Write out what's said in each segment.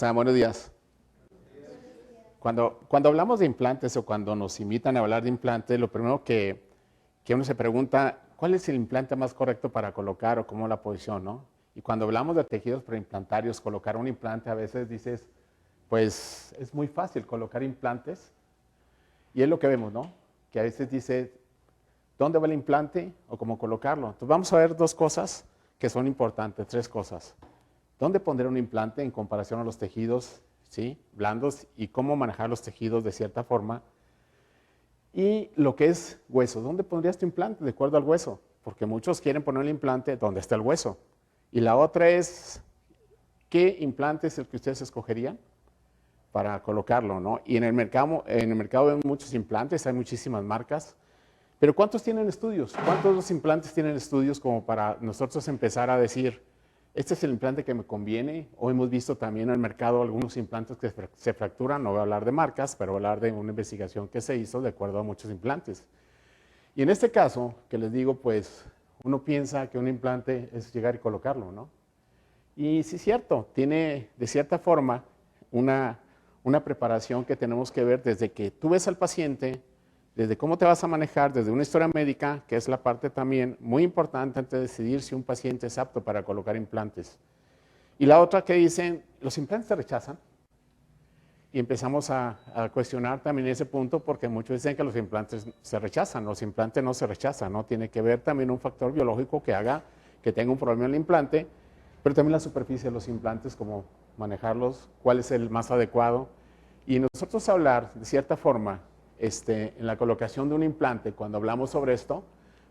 están? Buenos días. Cuando hablamos de implantes o cuando nos invitan a hablar de implantes, lo primero que uno se pregunta, ¿cuál es el implante más correcto para colocar o cómo la posición, no? Y cuando hablamos de tejidos preimplantarios, colocar un implante, a veces dices, pues es muy fácil colocar implantes. Y es lo que vemos, ¿no? Que a veces dice, ¿dónde va el implante o cómo colocarlo? Entonces vamos a ver dos cosas que son importantes, tres cosas. ¿Dónde pondré un implante en comparación a los tejidos, ¿sí?, blandos, y cómo manejar los tejidos de cierta forma? Y lo que es hueso, ¿dónde pondrías tu implante de acuerdo al hueso? Porque muchos quieren poner el implante donde está el hueso. Y la otra es, ¿qué implante es el que ustedes escogerían para colocarlo, no? Y en el mercado ven muchos implantes, hay muchísimas marcas. Pero ¿cuántos tienen estudios? ¿Cuántos de los implantes tienen estudios como para nosotros empezar a decir, este es el implante que me conviene? O hemos visto también en el mercado algunos implantes que se fracturan, no voy a hablar de marcas, pero voy a hablar de una investigación que se hizo de acuerdo a muchos implantes. Y en este caso, que les digo, pues uno piensa que un implante es llegar y colocarlo, ¿no? Y sí es cierto, tiene de cierta forma una preparación que tenemos que ver desde que tú ves al paciente, desde cómo te vas a manejar, desde una historia médica, que es la parte también muy importante antes de decidir si un paciente es apto para colocar implantes. Y la otra que dicen, ¿los implantes se rechazan? Y empezamos a cuestionar también ese punto porque muchos dicen que los implantes se rechazan. Los implantes no se rechazan, ¿no? Tiene que ver también un factor biológico que haga que tenga un problema en el implante, pero también la superficie de los implantes, cómo manejarlos, cuál es el más adecuado. Y nosotros hablar de cierta forma en la colocación de un implante, cuando hablamos sobre esto,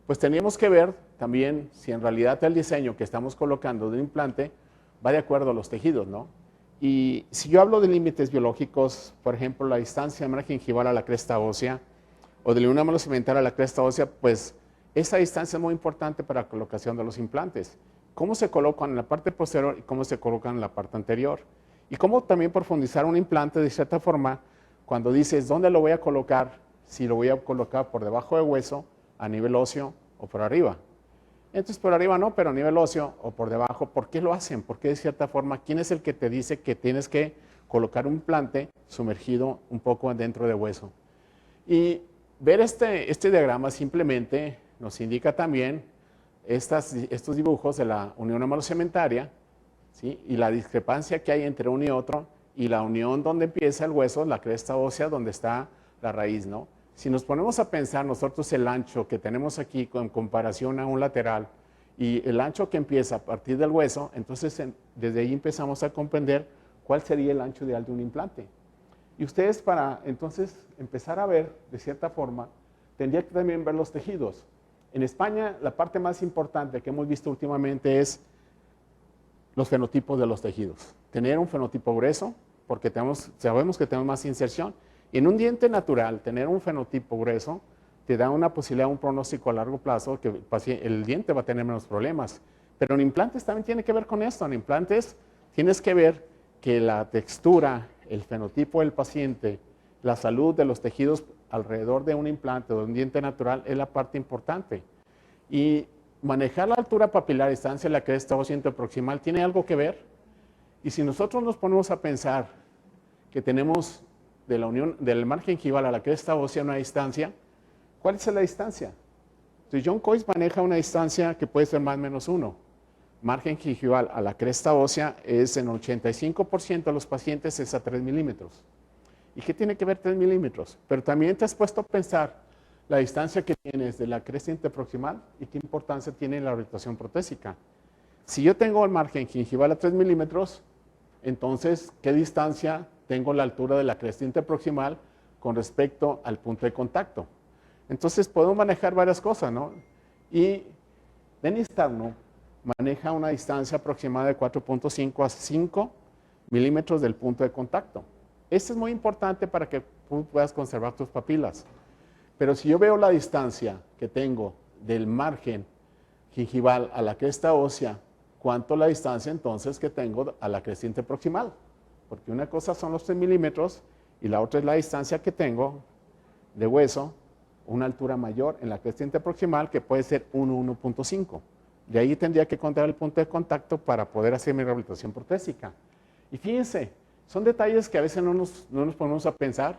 pues teníamos que ver también si en realidad el diseño que estamos colocando de un implante va de acuerdo a los tejidos, ¿no? Y si yo hablo de límites biológicos, por ejemplo, la distancia del margen gingival a la cresta ósea o del neuronoma segmental a la cresta ósea, pues esa distancia es muy importante para la colocación de los implantes. Cómo se colocan en la parte posterior y cómo se colocan en la parte anterior. Y cómo también profundizar un implante de cierta forma cuando dices, ¿dónde lo voy a colocar? Si lo voy a colocar por debajo del hueso, a nivel óseo o por arriba. Entonces por arriba no, pero a nivel óseo o por debajo. ¿Por qué lo hacen? ¿Por qué de cierta forma? ¿Quién es el que te dice que tienes que colocar un implante sumergido un poco dentro del hueso? Y ver este diagrama simplemente nos indica también estos dibujos de la unión humerocementaria, ¿sí?, y la discrepancia que hay entre uno y otro, y la unión donde empieza el hueso, la cresta ósea, donde está la raíz, ¿no? Si nos ponemos a pensar nosotros el ancho que tenemos aquí en comparación a un lateral y el ancho que empieza a partir del hueso, entonces desde ahí empezamos a comprender cuál sería el ancho ideal de un implante. Y ustedes, para entonces empezar a ver de cierta forma, tendrían que también ver los tejidos. En España, la parte más importante que hemos visto últimamente es los fenotipos de los tejidos. Tener un fenotipo grueso, porque sabemos que tenemos más inserción. Y en un diente natural, tener un fenotipo grueso te da una posibilidad, un pronóstico a largo plazo, que el diente va a tener menos problemas. Pero en implantes también tiene que ver con esto. En implantes tienes que ver que la textura, el fenotipo del paciente, la salud de los tejidos alrededor de un implante o de un diente natural es la parte importante. Y manejar la altura papilar, distancia de la cresta ósea interproximal, tiene algo que ver. Y si nosotros nos ponemos a pensar que tenemos de la unión del margen gingival a la cresta ósea una distancia, ¿cuál es la distancia? Entonces John Coyce maneja una distancia que puede ser más o menos 1. Margen gingival a la cresta ósea es en 85% de los pacientes es a 3 milímetros. ¿Y qué tiene que ver 3 milímetros? Pero también te has puesto a pensar la distancia que tienes de la cresta interproximal y qué importancia tiene la orientación protésica. Si yo tengo el margen gingival a 3 milímetros, entonces, ¿qué distancia tengo la altura de la cresta interproximal con respecto al punto de contacto? Entonces, podemos manejar varias cosas, ¿no? Y Dennis Tarnow maneja una distancia aproximada de 4.5 a 5 milímetros del punto de contacto. Esto es muy importante para que tú puedas conservar tus papilas. Pero si yo veo la distancia que tengo del margen gingival a la cresta ósea, ¿cuánto la distancia entonces que tengo a la cresta interproximal? Porque una cosa son los 3 milímetros y la otra es la distancia que tengo de hueso, una altura mayor en la cresta interproximal que puede ser 1,1.5. De ahí tendría que contar el punto de contacto para poder hacer mi rehabilitación protésica. Y fíjense, Son detalles que a veces no nos ponemos a pensar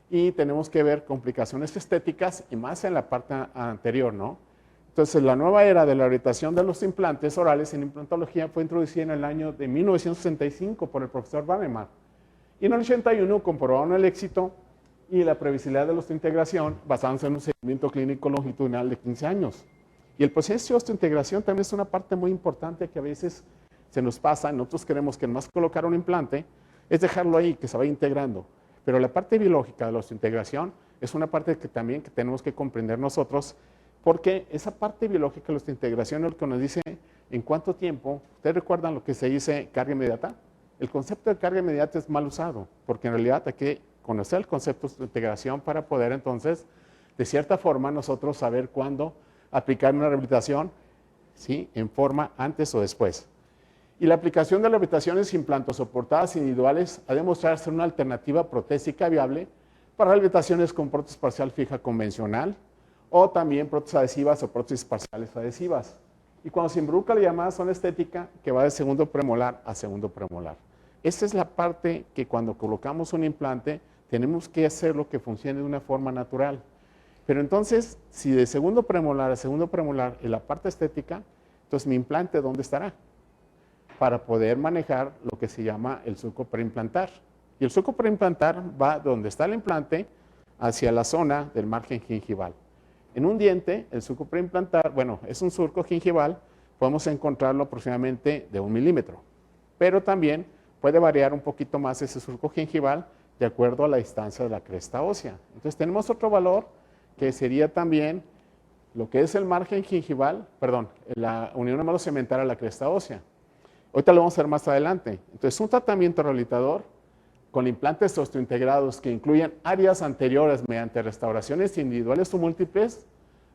y tenemos que ver complicaciones estéticas y más en la parte anterior, ¿no? Entonces, la nueva era de la rehabilitación de los implantes orales en implantología fue introducida en el año de 1965 por el profesor Banneman. Y en el 81 comprobaron el éxito y la previsibilidad de la osteointegración basándose en un seguimiento clínico longitudinal de 15 años. Y el proceso de osteointegración también es una parte muy importante que a veces se nos pasa. Nosotros queremos que más colocar un implante es dejarlo ahí, que se vaya integrando. Pero la parte biológica de la osteointegración es una parte que también tenemos que comprender nosotros, porque esa parte biológica de la osteointegración es lo que nos dice en cuánto tiempo. ¿Ustedes recuerdan lo que se dice carga inmediata? El concepto de carga inmediata es mal usado, porque en realidad hay que conocer el concepto de integración para poder entonces, de cierta forma, nosotros saber cuándo aplicar una rehabilitación, ¿sí?, en forma antes o después. Y la aplicación de rehabilitaciones implantosoportadas individuales ha demostrado ser una alternativa protésica viable para rehabilitaciones con prótesis parcial fija convencional o también prótesis adhesivas o prótesis parciales adhesivas. Y cuando se involucra la llamada zona estética, que va de segundo premolar a segundo premolar. Esta es la parte que cuando colocamos un implante tenemos que hacerlo que funcione de una forma natural. Pero entonces, si de segundo premolar a segundo premolar en la parte estética, entonces mi implante, ¿dónde estará? Para poder manejar lo que se llama el surco preimplantar. Y el surco preimplantar va donde está el implante hacia la zona del margen gingival. En un diente, el surco preimplantar, bueno, es un surco gingival, podemos encontrarlo aproximadamente de 1 milímetro, pero también puede variar un poquito más ese surco gingival de acuerdo a la distancia de la cresta ósea. Entonces tenemos otro valor que sería también lo que es el margen gingival, perdón, la unión hemalocementaria a la cresta ósea. Ahorita lo vamos a ver más adelante. Entonces, un tratamiento rehabilitador con implantes osteointegrados que incluyen áreas anteriores mediante restauraciones individuales o múltiples,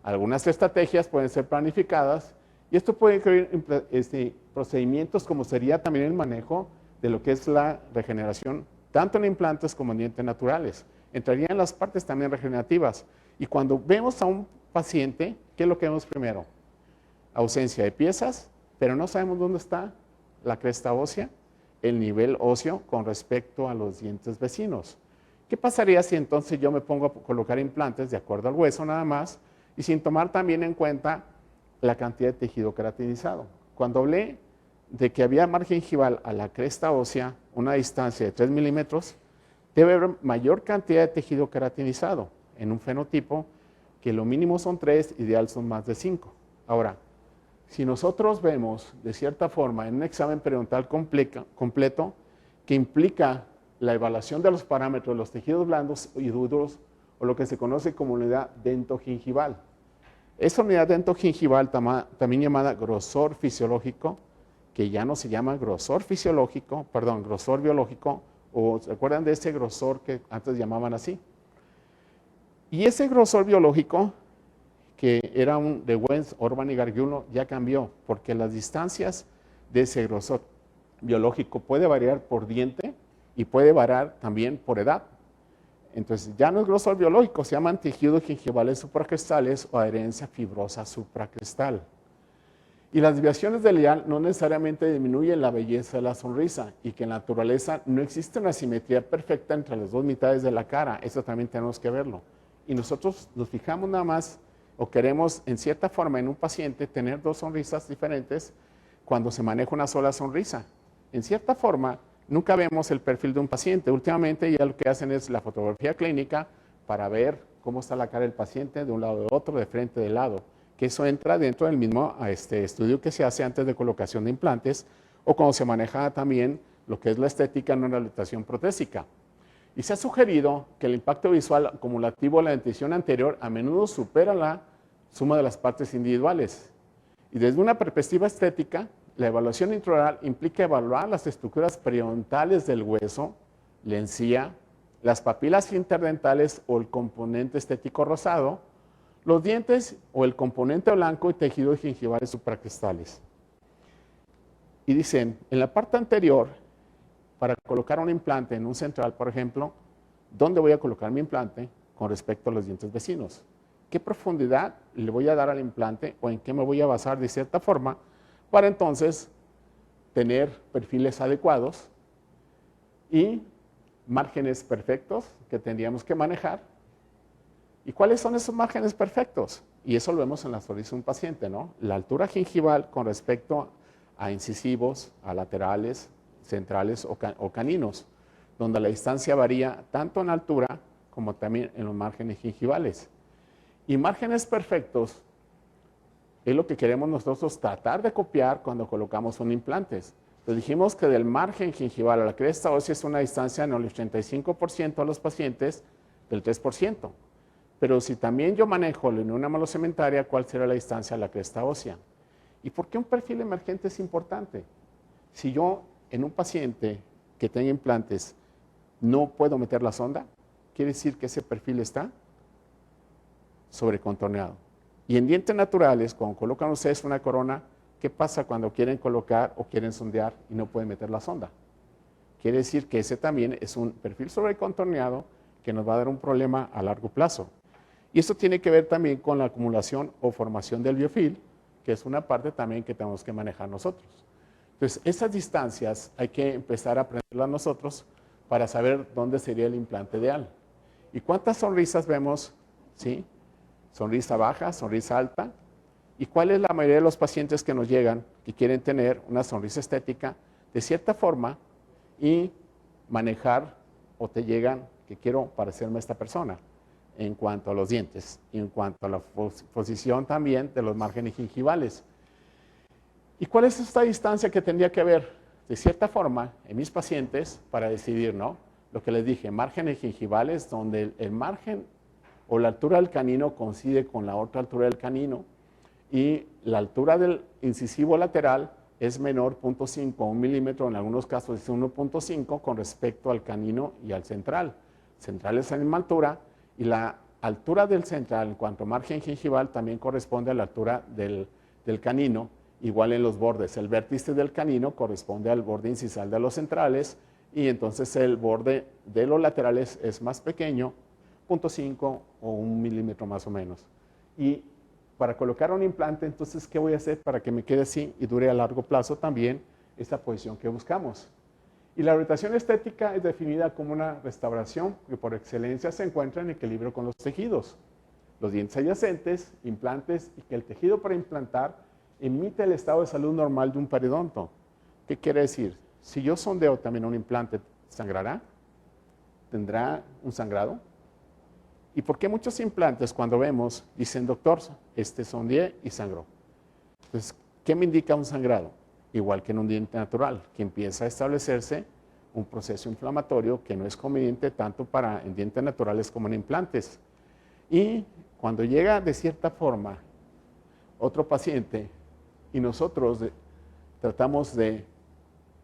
algunas estrategias pueden ser planificadas y esto puede incluir procedimientos como sería también el manejo de lo que es la regeneración, tanto en implantes como en dientes naturales. Entrarían las partes también regenerativas. Y cuando vemos a un paciente, ¿qué es lo que vemos primero? Ausencia de piezas, pero no sabemos dónde está la cresta ósea, el nivel óseo con respecto a los dientes vecinos. ¿Qué pasaría si entonces yo me pongo a colocar implantes de acuerdo al hueso nada más y sin tomar también en cuenta la cantidad de tejido queratinizado? Cuando hablé de que había margen gingival a la cresta ósea, una distancia de 3 milímetros, debe haber mayor cantidad de tejido queratinizado en un fenotipo que lo mínimo son 3, ideal son más de 5. Ahora, si nosotros vemos de cierta forma en un examen periodontal completo que implica la evaluación de los parámetros de los tejidos blandos y duros o lo que se conoce como unidad dentogingival. Esa unidad dentogingival, también llamada grosor fisiológico, que ya no se llama grosor fisiológico, perdón, grosor biológico, o ¿se acuerdan de ese grosor que antes llamaban así? Y ese grosor biológico, que era un de Wentz, Orban y Gargiulo, ya cambió, porque las distancias de ese grosor biológico puede variar por diente y puede variar también por edad. Entonces, ya no es grosor biológico, se llaman tejidos gingivales supracrestales o adherencia fibrosa supracrestal. Y las desviaciones del ideal no necesariamente disminuyen la belleza de la sonrisa y que en la naturaleza no existe una simetría perfecta entre las dos mitades de la cara. Eso también tenemos que verlo. Y nosotros nos fijamos nada más o queremos en cierta forma en un paciente tener dos sonrisas diferentes cuando se maneja una sola sonrisa. En cierta forma, nunca vemos el perfil de un paciente. Últimamente ya lo que hacen es la fotografía clínica para ver cómo está la cara del paciente de un lado de otro, de frente, de lado. Que eso entra dentro del mismo estudio que se hace antes de colocación de implantes o cuando se maneja también lo que es la estética en una rehabilitación protésica. Y se ha sugerido que el impacto visual acumulativo de la dentición anterior a menudo supera la suma de las partes individuales. Y desde una perspectiva estética, la evaluación intraoral implica evaluar las estructuras periodontales del hueso, la encía, las papilas interdentales o el componente estético rosado, los dientes o el componente blanco y tejidos gingivales supracrestales. Y dicen, en la parte anterior, para colocar un implante en un central, por ejemplo, ¿dónde voy a colocar mi implante con respecto a los dientes vecinos? ¿Qué profundidad le voy a dar al implante o en qué me voy a basar de cierta forma para entonces tener perfiles adecuados y márgenes perfectos que tendríamos que manejar. ¿Y cuáles son esos márgenes perfectos? Y eso lo vemos en la sonrisa de un paciente, ¿no? La altura gingival con respecto a incisivos, a laterales, centrales o caninos, donde la distancia varía tanto en altura como también en los márgenes gingivales. Y márgenes perfectos es lo que queremos nosotros tratar de copiar cuando colocamos un implante. Entonces dijimos que del margen gingival a la cresta ósea es una distancia en el 85% a los pacientes del 3%. Pero si también yo manejo la neurona malocementaria, ¿cuál será la distancia a la cresta ósea? ¿Y por qué un perfil emergente es importante? Si yo en un paciente que tenga implantes no puedo meter la sonda, quiere decir que ese perfil está sobrecontorneado. Y en dientes naturales, cuando colocan ustedes una corona, ¿qué pasa cuando quieren colocar o quieren sondear y no pueden meter la sonda? Quiere decir que ese también es un perfil sobrecontorneado que nos va a dar un problema a largo plazo. Y eso tiene que ver también con la acumulación o formación del biofil, que es una parte también que tenemos que manejar nosotros. Entonces, esas distancias hay que empezar a aprenderlas nosotros para saber dónde sería el implante ideal. ¿Y cuántas sonrisas vemos? ¿Sí? Sonrisa baja, sonrisa alta. ¿Y cuál es la mayoría de los pacientes que nos llegan que quieren tener una sonrisa estética de cierta forma y manejar o te llegan que quiero parecerme a esta persona en cuanto a los dientes y en cuanto a la posición también de los márgenes gingivales? ¿Y cuál es esta distancia que tendría que haber de cierta forma en mis pacientes para decidir, ¿no? Lo que les dije, márgenes gingivales donde el margen o la altura del canino coincide con la otra altura del canino y la altura del incisivo lateral es menor 0.5 a 1 milímetro, en algunos casos es 1.5 con respecto al canino y al central. Central es a la misma altura y la altura del central en cuanto a margen gingival también corresponde a la altura del canino, igual en los bordes. El vértice del canino corresponde al borde incisal de los centrales y entonces el borde de los laterales es más pequeño, 0.5 o 1 milímetro más o menos. Y para colocar un implante, entonces, ¿qué voy a hacer para que me quede así y dure a largo plazo también esta posición que buscamos? Y la orientación estética es definida como una restauración que por excelencia se encuentra en equilibrio con los tejidos, los dientes adyacentes, implantes y que el tejido para implantar emite el estado de salud normal de un periodonto. ¿Qué quiere decir? Si yo sondeo también un implante, ¿sangrará? ¿Tendrá un sangrado? ¿Y por qué muchos implantes cuando vemos dicen, doctor, sondeé y sangró? Entonces, ¿qué me indica un sangrado? Igual que en un diente natural, que empieza a establecerse un proceso inflamatorio que no es conveniente tanto en dientes naturales como en implantes. Y cuando llega de cierta forma otro paciente y nosotros tratamos de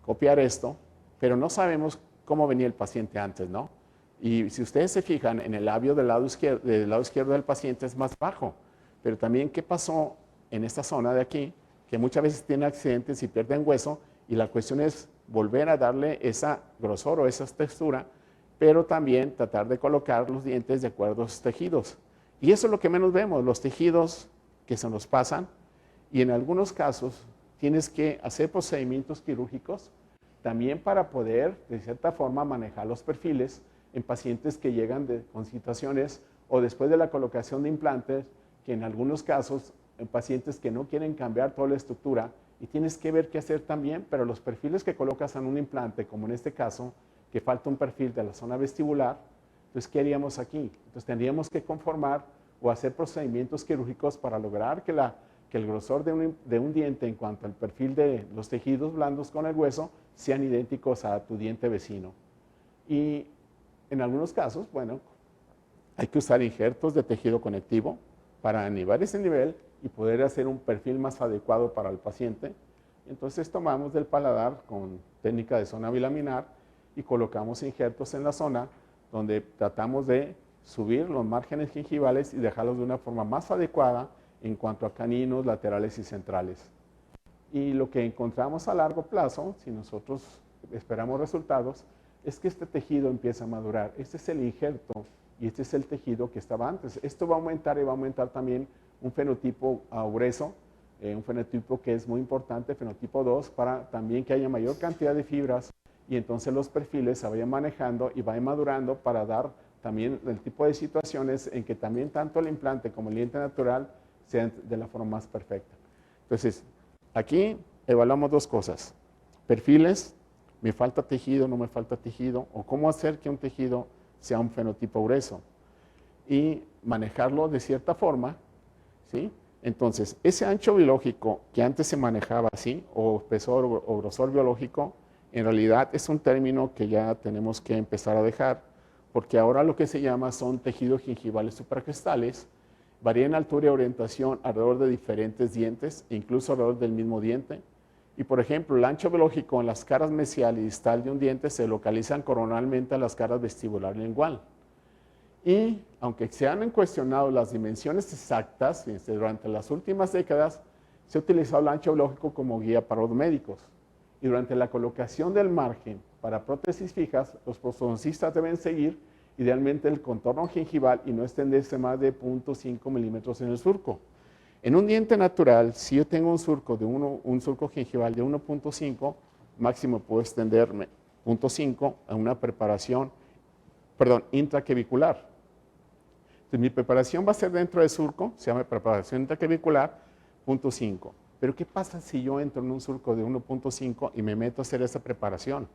copiar esto, pero no sabemos cómo venía el paciente antes, ¿no? Y si ustedes se fijan, en el labio del lado izquierdo del paciente es más bajo, pero también qué pasó en esta zona de aquí, que muchas veces tienen accidentes y pierden hueso, y la cuestión es volver a darle esa grosor o esa textura, pero también tratar de colocar los dientes de acuerdo a sus tejidos. Y eso es lo que menos vemos, los tejidos que se nos pasan, y en algunos casos tienes que hacer procedimientos quirúrgicos también para poder, de cierta forma, manejar los perfiles en pacientes que llegan con situaciones o después de la colocación de implantes, que en algunos casos, en pacientes que no quieren cambiar toda la estructura y tienes que ver qué hacer también, pero los perfiles que colocas en un implante, como en este caso, que falta un perfil de la zona vestibular, entonces, ¿qué haríamos aquí? Entonces, tendríamos que conformar o hacer procedimientos quirúrgicos para lograr que el grosor de un diente en cuanto al perfil de los tejidos blandos con el hueso sean idénticos a tu diente vecino. Y en algunos casos, bueno, hay que usar injertos de tejido conectivo para nivelar ese nivel y poder hacer un perfil más adecuado para el paciente. Entonces tomamos del paladar con técnica de zona bilaminar y colocamos injertos en la zona donde tratamos de subir los márgenes gingivales y dejarlos de una forma más adecuada en cuanto a caninos, laterales y centrales. Y lo que encontramos a largo plazo, si nosotros esperamos resultados, es que este tejido empieza a madurar. Este es el injerto y este es el tejido que estaba antes. Esto va a aumentar y va a aumentar también un fenotipo grueso, un fenotipo que es muy importante, fenotipo 2, para también que haya mayor cantidad de fibras y entonces los perfiles se vayan manejando y vayan madurando para dar también el tipo de situaciones en que también tanto el implante como el diente natural sean de la forma más perfecta. Entonces, aquí evaluamos dos cosas. Perfiles, me falta tejido, no me falta tejido, o cómo hacer que un tejido sea un fenotipo grueso. Y manejarlo de cierta forma, ¿sí? Entonces, ese ancho biológico que antes se manejaba así, o espesor o grosor biológico, en realidad es un término que ya tenemos que empezar a dejar, porque ahora lo que se llama son tejidos gingivales supracristales, varían en altura y orientación alrededor de diferentes dientes, incluso alrededor del mismo diente. Y por ejemplo, el ancho biológico en las caras mesial y distal de un diente se localizan coronalmente en las caras vestibular y lingual. Y aunque se han cuestionado las dimensiones exactas, durante las últimas décadas se ha utilizado el ancho biológico como guía para los médicos. Y durante la colocación del margen para prótesis fijas, los prostodoncistas deben seguir idealmente el contorno gengival y no extenderse más de 0.5 milímetros en el surco. En un diente natural, si yo tengo un surco gengival de 1.5, máximo puedo extenderme 0.5 a una preparación, intraquevicular. Entonces, mi preparación va a ser dentro del surco, se llama preparación intraquevicular, 0.5. Pero ¿qué pasa si yo entro en un surco de 1.5 y me meto a hacer esa preparación?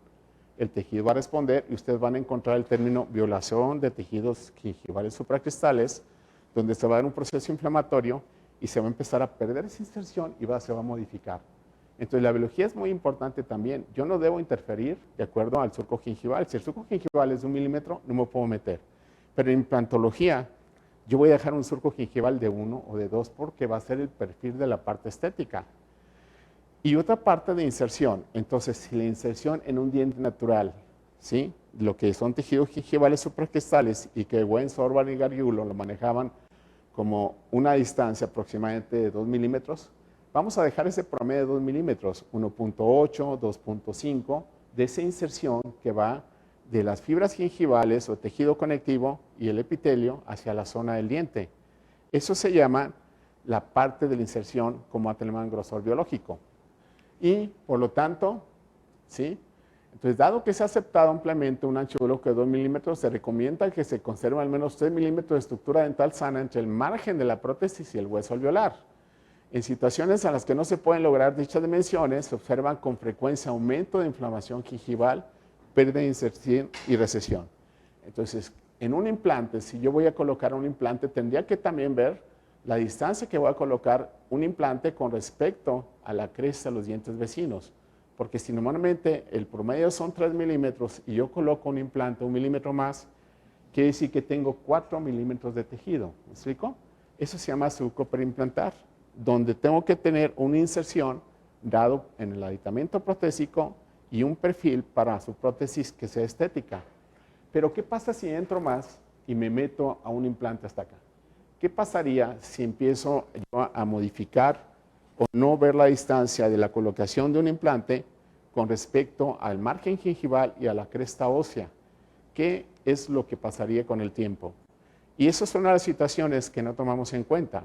El tejido va a responder y ustedes van a encontrar el término violación de tejidos gingivales supracristales, donde se va a dar un proceso inflamatorio y se va a empezar a perder esa inserción y se va a modificar. Entonces, la biología es muy importante también. Yo no debo interferir de acuerdo al surco gingival. Si el surco gingival es de 1 milímetro, no me puedo meter. Pero en implantología, yo voy a dejar un surco gingival de 1 o de 2 porque va a ser el perfil de la parte estética. Y otra parte de inserción. Entonces, si la inserción en un diente natural, ¿sí? Lo que son tejidos gingivales supracristales y que Wen, Sorban y Gargiulo lo manejaban como una distancia aproximadamente de 2 milímetros, vamos a dejar ese promedio de 2 milímetros, 1.8, 2.5, de esa inserción que va de las fibras gingivales o tejido conectivo y el epitelio hacia la zona del diente. Eso se llama la parte de la inserción como atelman grosor biológico. Y por lo tanto, ¿sí? Entonces, dado que se ha aceptado ampliamente un ancho biológico de 2 milímetros, se recomienda que se conserve al menos 3 milímetros de estructura dental sana entre el margen de la prótesis y el hueso alveolar. En situaciones en las que no se pueden lograr dichas dimensiones, se observan con frecuencia aumento de inflamación gingival, pérdida de inserción y recesión. Entonces, en un implante, si yo voy a colocar un implante, tendría que también ver la distancia que voy a colocar un implante con respecto a la cresta de los dientes vecinos. Porque si normalmente el promedio son 3 milímetros y yo coloco un implante 1 milímetro más, quiere decir que tengo 4 milímetros de tejido. ¿Me explico? Eso se llama surco perimplantar, donde tengo que tener una inserción dado en el aditamento protésico y un perfil para su prótesis que sea estética. Pero ¿qué pasa si entro más y me meto a un implante hasta acá? ¿Qué pasaría si empiezo yo a modificar o no ver la distancia de la colocación de un implante con respecto al margen gingival y a la cresta ósea? ¿Qué es lo que pasaría con el tiempo? Y esas son las situaciones que no tomamos en cuenta.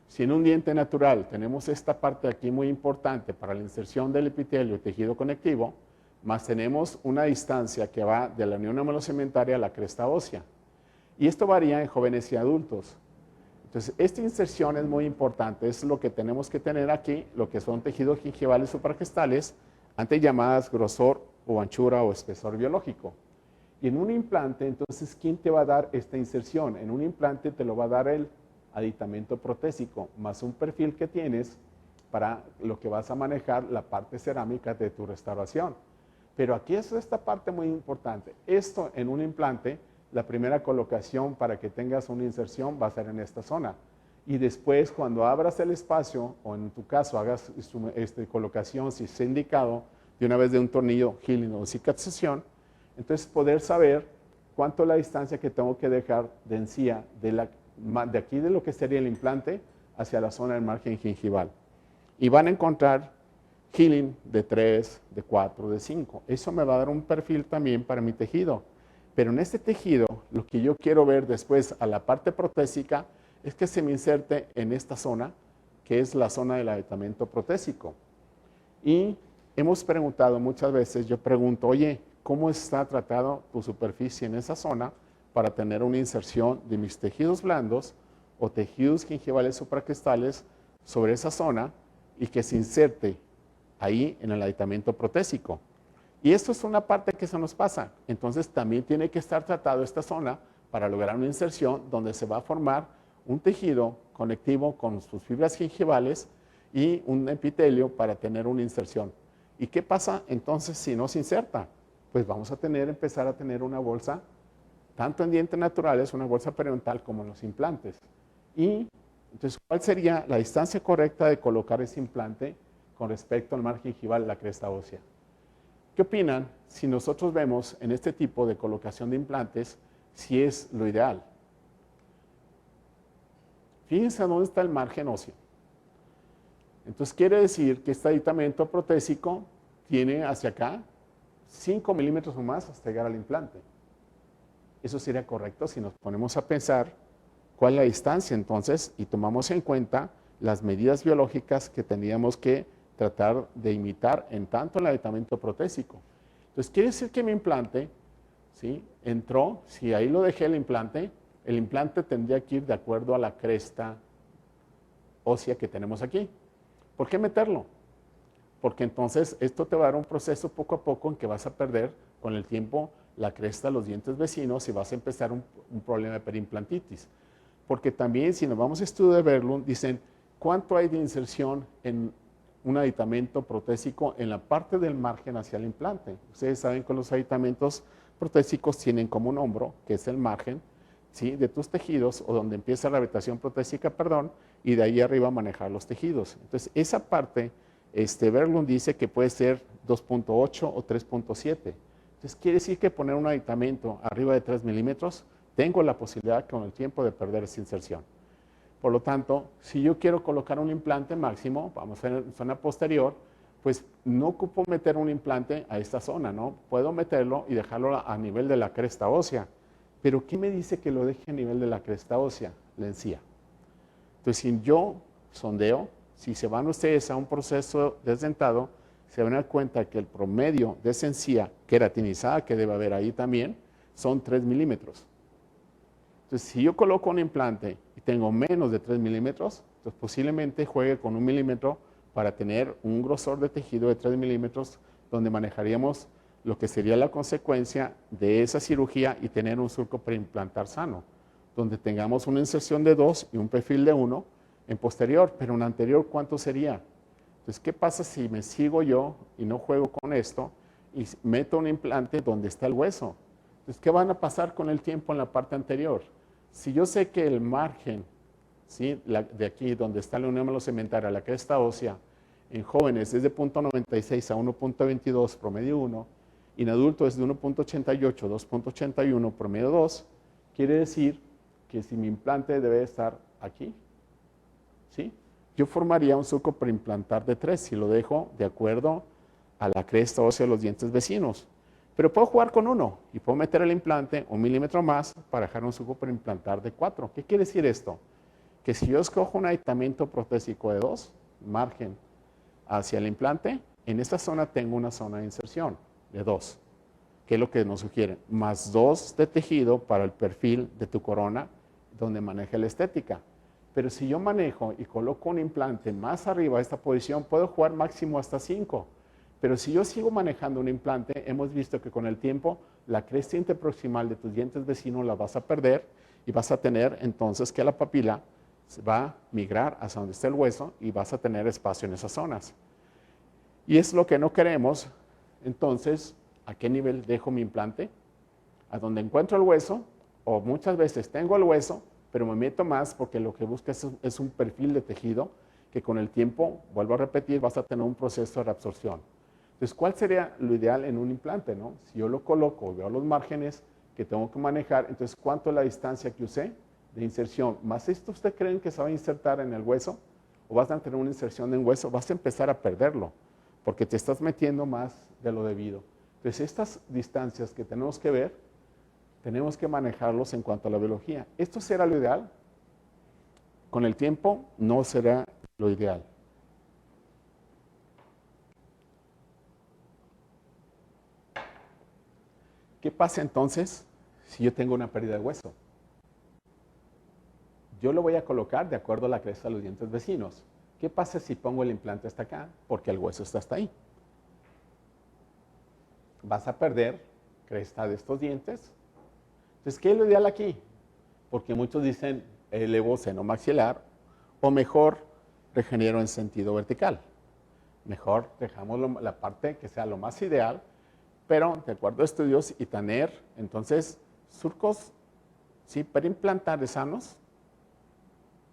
Si en un diente natural tenemos esta parte aquí muy importante para la inserción del epitelio y tejido conectivo, más tenemos una distancia que va de la unión amelocementaria a la cresta ósea. Y esto varía en jóvenes y adultos. Entonces, esta inserción es muy importante, es lo que tenemos que tener aquí, lo que son tejidos gingivales supracristales, antes llamadas grosor o anchura o espesor biológico. Y en un implante, entonces, ¿quién te va a dar esta inserción? En un implante te lo va a dar el aditamento protésico, más un perfil que tienes para lo que vas a manejar la parte cerámica de tu restauración. Pero aquí es esta parte muy importante. Esto en un implante, la primera colocación para que tengas una inserción va a ser en esta zona. Y después, cuando abras el espacio, o en tu caso hagas colocación, si es indicado, de una vez de un tornillo healing o cicatrización, entonces poder saber cuánto es la distancia que tengo que dejar de encía de aquí de lo que sería el implante hacia la zona del margen gingival. Y van a encontrar healing de 3, de 4, de 5. Eso me va a dar un perfil también para mi tejido. Pero en este tejido, lo que yo quiero ver después a la parte protésica es que se me inserte en esta zona, que es la zona del aditamento protésico. Y hemos preguntado muchas veces, yo pregunto, oye, ¿cómo está tratado tu superficie en esa zona para tener una inserción de mis tejidos blandos o tejidos gingivales supracristales sobre esa zona y que se inserte ahí en el aditamento protésico? Y esto es una parte que se nos pasa. Entonces también tiene que estar tratado esta zona para lograr una inserción donde se va a formar un tejido conectivo con sus fibras gingivales y un epitelio para tener una inserción. ¿Y qué pasa entonces si no se inserta? Pues vamos a empezar a tener una bolsa, tanto en dientes naturales, una bolsa periodontal como en los implantes. Y entonces, ¿cuál sería la distancia correcta de colocar ese implante con respecto al margen gingival de la cresta ósea? ¿Qué opinan si nosotros vemos en este tipo de colocación de implantes si es lo ideal? Fíjense dónde está el margen óseo. Entonces quiere decir que este aditamento protésico tiene hacia acá 5 milímetros o más hasta llegar al implante. Eso sería correcto si nos ponemos a pensar cuál es la distancia entonces y tomamos en cuenta las medidas biológicas que tendríamos que tratar de imitar en tanto el aditamento protésico. Entonces quiere decir que mi implante, ¿sí?, entró, si ahí lo dejé el implante tendría que ir de acuerdo a la cresta ósea que tenemos aquí. ¿Por qué meterlo? Porque entonces esto te va a dar un proceso poco a poco en que vas a perder con el tiempo la cresta de los dientes vecinos y vas a empezar un problema de perimplantitis. Porque también si nos vamos a estudio de Berlund, dicen cuánto hay de inserción en un aditamento protésico en la parte del margen hacia el implante. Ustedes saben que los aditamentos protésicos tienen como un hombro, que es el margen, ¿sí?, de tus tejidos, o donde empieza la habitación protésica, perdón, y de ahí arriba manejar los tejidos. Entonces, esa parte, Berlund dice que puede ser 2.8 o 3.7. Entonces, quiere decir que poner un aditamento arriba de 3 milímetros, tengo la posibilidad con el tiempo de perder esa inserción. Por lo tanto, si yo quiero colocar un implante máximo, vamos a ver en zona posterior, pues no ocupo meter un implante a esta zona, ¿no? Puedo meterlo y dejarlo a nivel de la cresta ósea. Pero ¿qué me dice que lo deje a nivel de la cresta ósea? La encía. Entonces, si yo sondeo, si se van ustedes a un proceso desdentado, se van a dar cuenta que el promedio de esa encía queratinizada que debe haber ahí también son 3 milímetros. Entonces, si yo coloco un implante y tengo menos de 3 milímetros, entonces posiblemente juegue con 1 milímetro para tener un grosor de tejido de 3 milímetros donde manejaríamos lo que sería la consecuencia de esa cirugía y tener un surco preimplantar sano, donde tengamos una inserción de 2 y un perfil de 1 en posterior, pero en anterior, ¿cuánto sería? Entonces, ¿qué pasa si me sigo yo y no juego con esto y meto un implante donde está el hueso? Entonces, ¿qué van a pasar con el tiempo en la parte anterior? Si yo sé que el margen, ¿sí?, de aquí donde está la unión melocementaria, la cresta ósea, en jóvenes es de 0.96 a 1.22, promedio 1, y en adultos es de 1.88 a 2.81, promedio 2, quiere decir que si mi implante debe estar aquí, ¿sí?, yo formaría un surco preimplantar de 3 si lo dejo de acuerdo a la cresta ósea de los dientes vecinos. Pero puedo jugar con 1 y puedo meter el implante 1 milímetro más para dejar un surco preimplantar de 4. ¿Qué quiere decir esto? Que si yo escojo un aditamento protésico de 2, margen hacia el implante, en esta zona tengo una zona de inserción de 2, que es lo que nos sugieren, más 2 de tejido para el perfil de tu corona, donde maneja la estética. Pero si yo manejo y coloco un implante más arriba de esta posición, puedo jugar máximo hasta 5. Pero si yo sigo manejando un implante, hemos visto que con el tiempo la cresta interproximal de tus dientes vecinos la vas a perder y vas a tener entonces que la papila va a migrar hacia donde está el hueso y vas a tener espacio en esas zonas. Y es lo que no queremos. Entonces, ¿a qué nivel dejo mi implante? A donde encuentro el hueso, o muchas veces tengo el hueso, pero me meto más porque lo que busca es un perfil de tejido que con el tiempo, vuelvo a repetir, vas a tener un proceso de reabsorción. Entonces, ¿cuál sería lo ideal en un implante, no? Si yo lo coloco y veo los márgenes que tengo que manejar, entonces, ¿cuánto es la distancia que usé de inserción? ¿Más esto usted creen que se va a insertar en el hueso? ¿O vas a tener una inserción en hueso? Vas a empezar a perderlo, porque te estás metiendo más de lo debido. Entonces, estas distancias que tenemos que ver, tenemos que manejarlos en cuanto a la biología. ¿Esto será lo ideal? Con el tiempo, no será lo ideal. ¿Qué pasa entonces si yo tengo una pérdida de hueso? Yo lo voy a colocar de acuerdo a la cresta de los dientes vecinos. ¿Qué pasa si pongo el implante hasta acá? Porque el hueso está hasta ahí. Vas a perder cresta de estos dientes. Entonces, ¿qué es lo ideal aquí? Porque muchos dicen elevo seno maxilar o mejor regenero en sentido vertical. Mejor dejamos la parte que sea lo más ideal, pero de acuerdo a estudios y tener, entonces, surcos sí, periimplantales sanos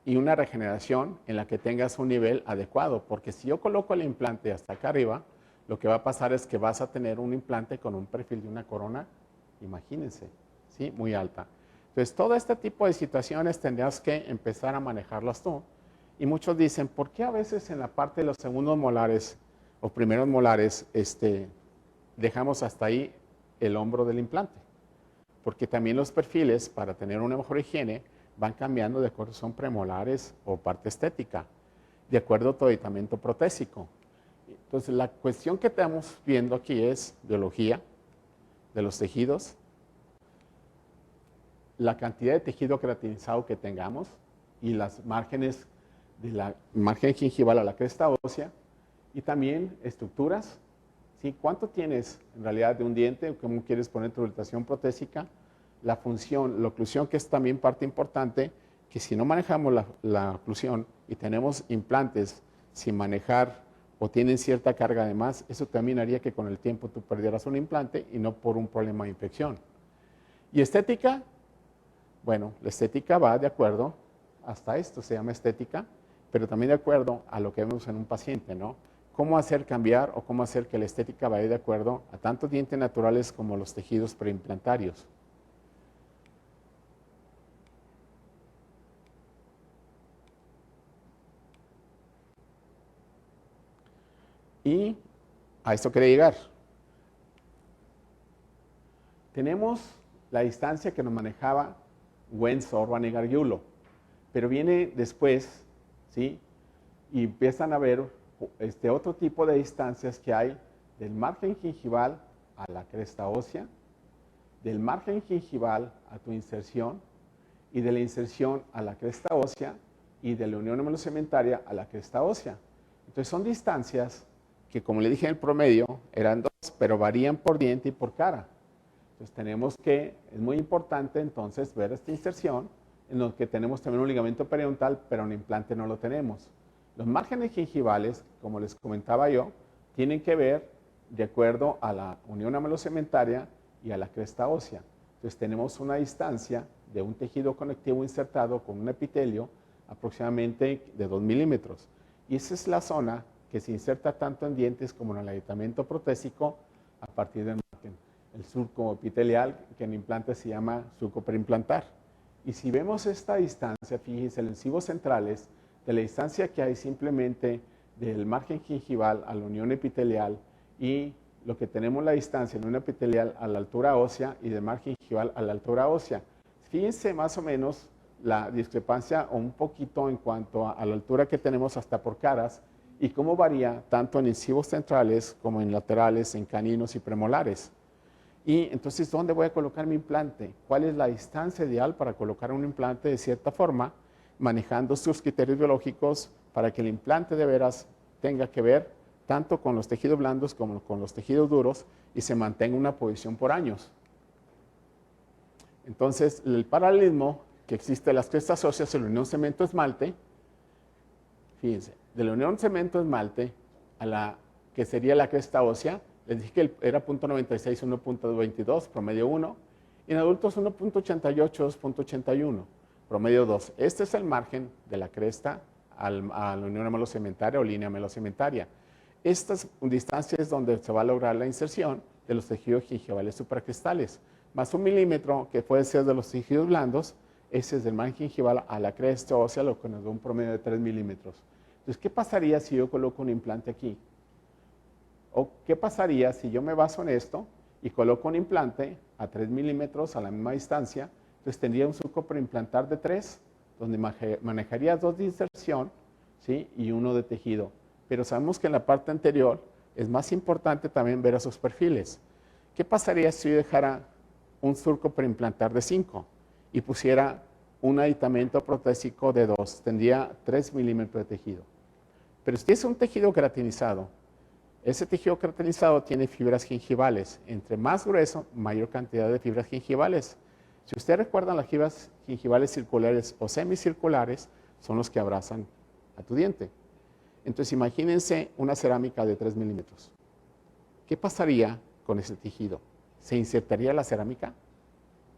y una regeneración en la que tengas un nivel adecuado, porque si yo coloco el implante hasta acá arriba, lo que va a pasar es que vas a tener un implante con un perfil de una corona, imagínense, ¿sí? Muy alta. Entonces, todo este tipo de situaciones tendrías que empezar a manejarlas tú. Y muchos dicen, ¿por qué a veces en la parte de los segundos molares o primeros molares dejamos hasta ahí el hombro del implante? Porque también los perfiles, para tener una mejor higiene, van cambiando de acuerdo si son premolares o parte estética, de acuerdo a tu aditamento protésico. Entonces, la cuestión que estamos viendo aquí es biología de los tejidos, la cantidad de tejido queratinizado que tengamos y las márgenes de la margen gingival a la cresta ósea y también estructuras, ¿sí? ¿Cuánto tienes en realidad de un diente? ¿Cómo quieres poner tu orientación protésica? La función, la oclusión, que es también parte importante, que si no manejamos la oclusión y tenemos implantes sin manejar o tienen cierta carga de más, eso también haría que con el tiempo tú perdieras un implante y no por un problema de infección. ¿Y estética? Bueno, la estética va de acuerdo, hasta esto se llama estética, pero también de acuerdo a lo que vemos en un paciente, ¿no? Cómo hacer cambiar o cómo hacer que la estética vaya de acuerdo a tanto dientes naturales como los tejidos preimplantarios. Y a esto quería llegar. Tenemos la distancia que nos manejaba Wentz, Orban y Gargiulo, pero viene después, ¿sí? Y empiezan a ver otro tipo de distancias que hay del margen gingival a la cresta ósea, del margen gingival a tu inserción y de la inserción a la cresta ósea y de la unión hemelocementaria a la cresta ósea. Entonces son distancias que, como le dije en el promedio, eran 2, pero varían por diente y por cara. Entonces tenemos que, es muy importante entonces ver esta inserción en lo que tenemos también un ligamento periodontal, pero un implante no lo tenemos. Los márgenes gingivales, como les comentaba yo, tienen que ver de acuerdo a la unión amelocementaria y a la cresta ósea. Entonces tenemos una distancia de un tejido conectivo insertado con un epitelio aproximadamente de 2 milímetros. Y esa es la zona que se inserta tanto en dientes como en el aditamento protésico a partir del margen. El surco epitelial, que en implantes se llama surco perimplantar. Y si vemos esta distancia, fíjense, los incisivos centrales, de la distancia que hay simplemente del margen gingival a la unión epitelial y lo que tenemos la distancia de la unión epitelial a la altura ósea y del margen gingival a la altura ósea. Fíjense más o menos la discrepancia o un poquito en cuanto a la altura que tenemos hasta por caras y cómo varía tanto en incisivos centrales como en laterales, en caninos y premolares. Y entonces, ¿dónde voy a colocar mi implante? ¿Cuál es la distancia ideal para colocar un implante de cierta forma, manejando sus criterios biológicos para que el implante de veras tenga que ver tanto con los tejidos blandos como con los tejidos duros y se mantenga una posición por años? Entonces, el paralelismo que existe de las crestas óseas en la unión cemento-esmalte, fíjense, de la unión cemento-esmalte a la que sería la cresta ósea, les dije que era 0.96, 1.22, promedio 1. En adultos 1.88, 2.81, promedio 2. Este es el margen de la cresta a la unión amelocementaria o línea amelocementaria. Estas distancias es donde se va a lograr la inserción de los tejidos gingivales supracristales. Más 1 milímetro, que puede ser de los tejidos blandos, ese es del margen gingival a la cresta ósea, lo que nos da un promedio de 3 milímetros. Entonces, ¿qué pasaría si yo coloco un implante aquí? ¿O qué pasaría si yo me baso en esto y coloco un implante a 3 milímetros a la misma distancia? Entonces tendría un surco perimplantar de 3, donde manejaría 2 de inserción, ¿sí? Y 1 de tejido. Pero sabemos que en la parte anterior es más importante también ver esos perfiles. ¿Qué pasaría si yo dejara un surco preimplantar de 5 y pusiera un aditamento protésico de 2, tendría 3 milímetros de tejido. Pero si es un tejido queratinizado, ese tejido queratinizado tiene fibras gingivales. Entre más grueso, mayor cantidad de fibras gingivales. Si ustedes recuerdan, las fibras gingivales circulares o semicirculares son los que abrazan a tu diente. Entonces, imagínense una cerámica de 3 milímetros. ¿Qué pasaría con ese tejido? ¿Se insertaría la cerámica?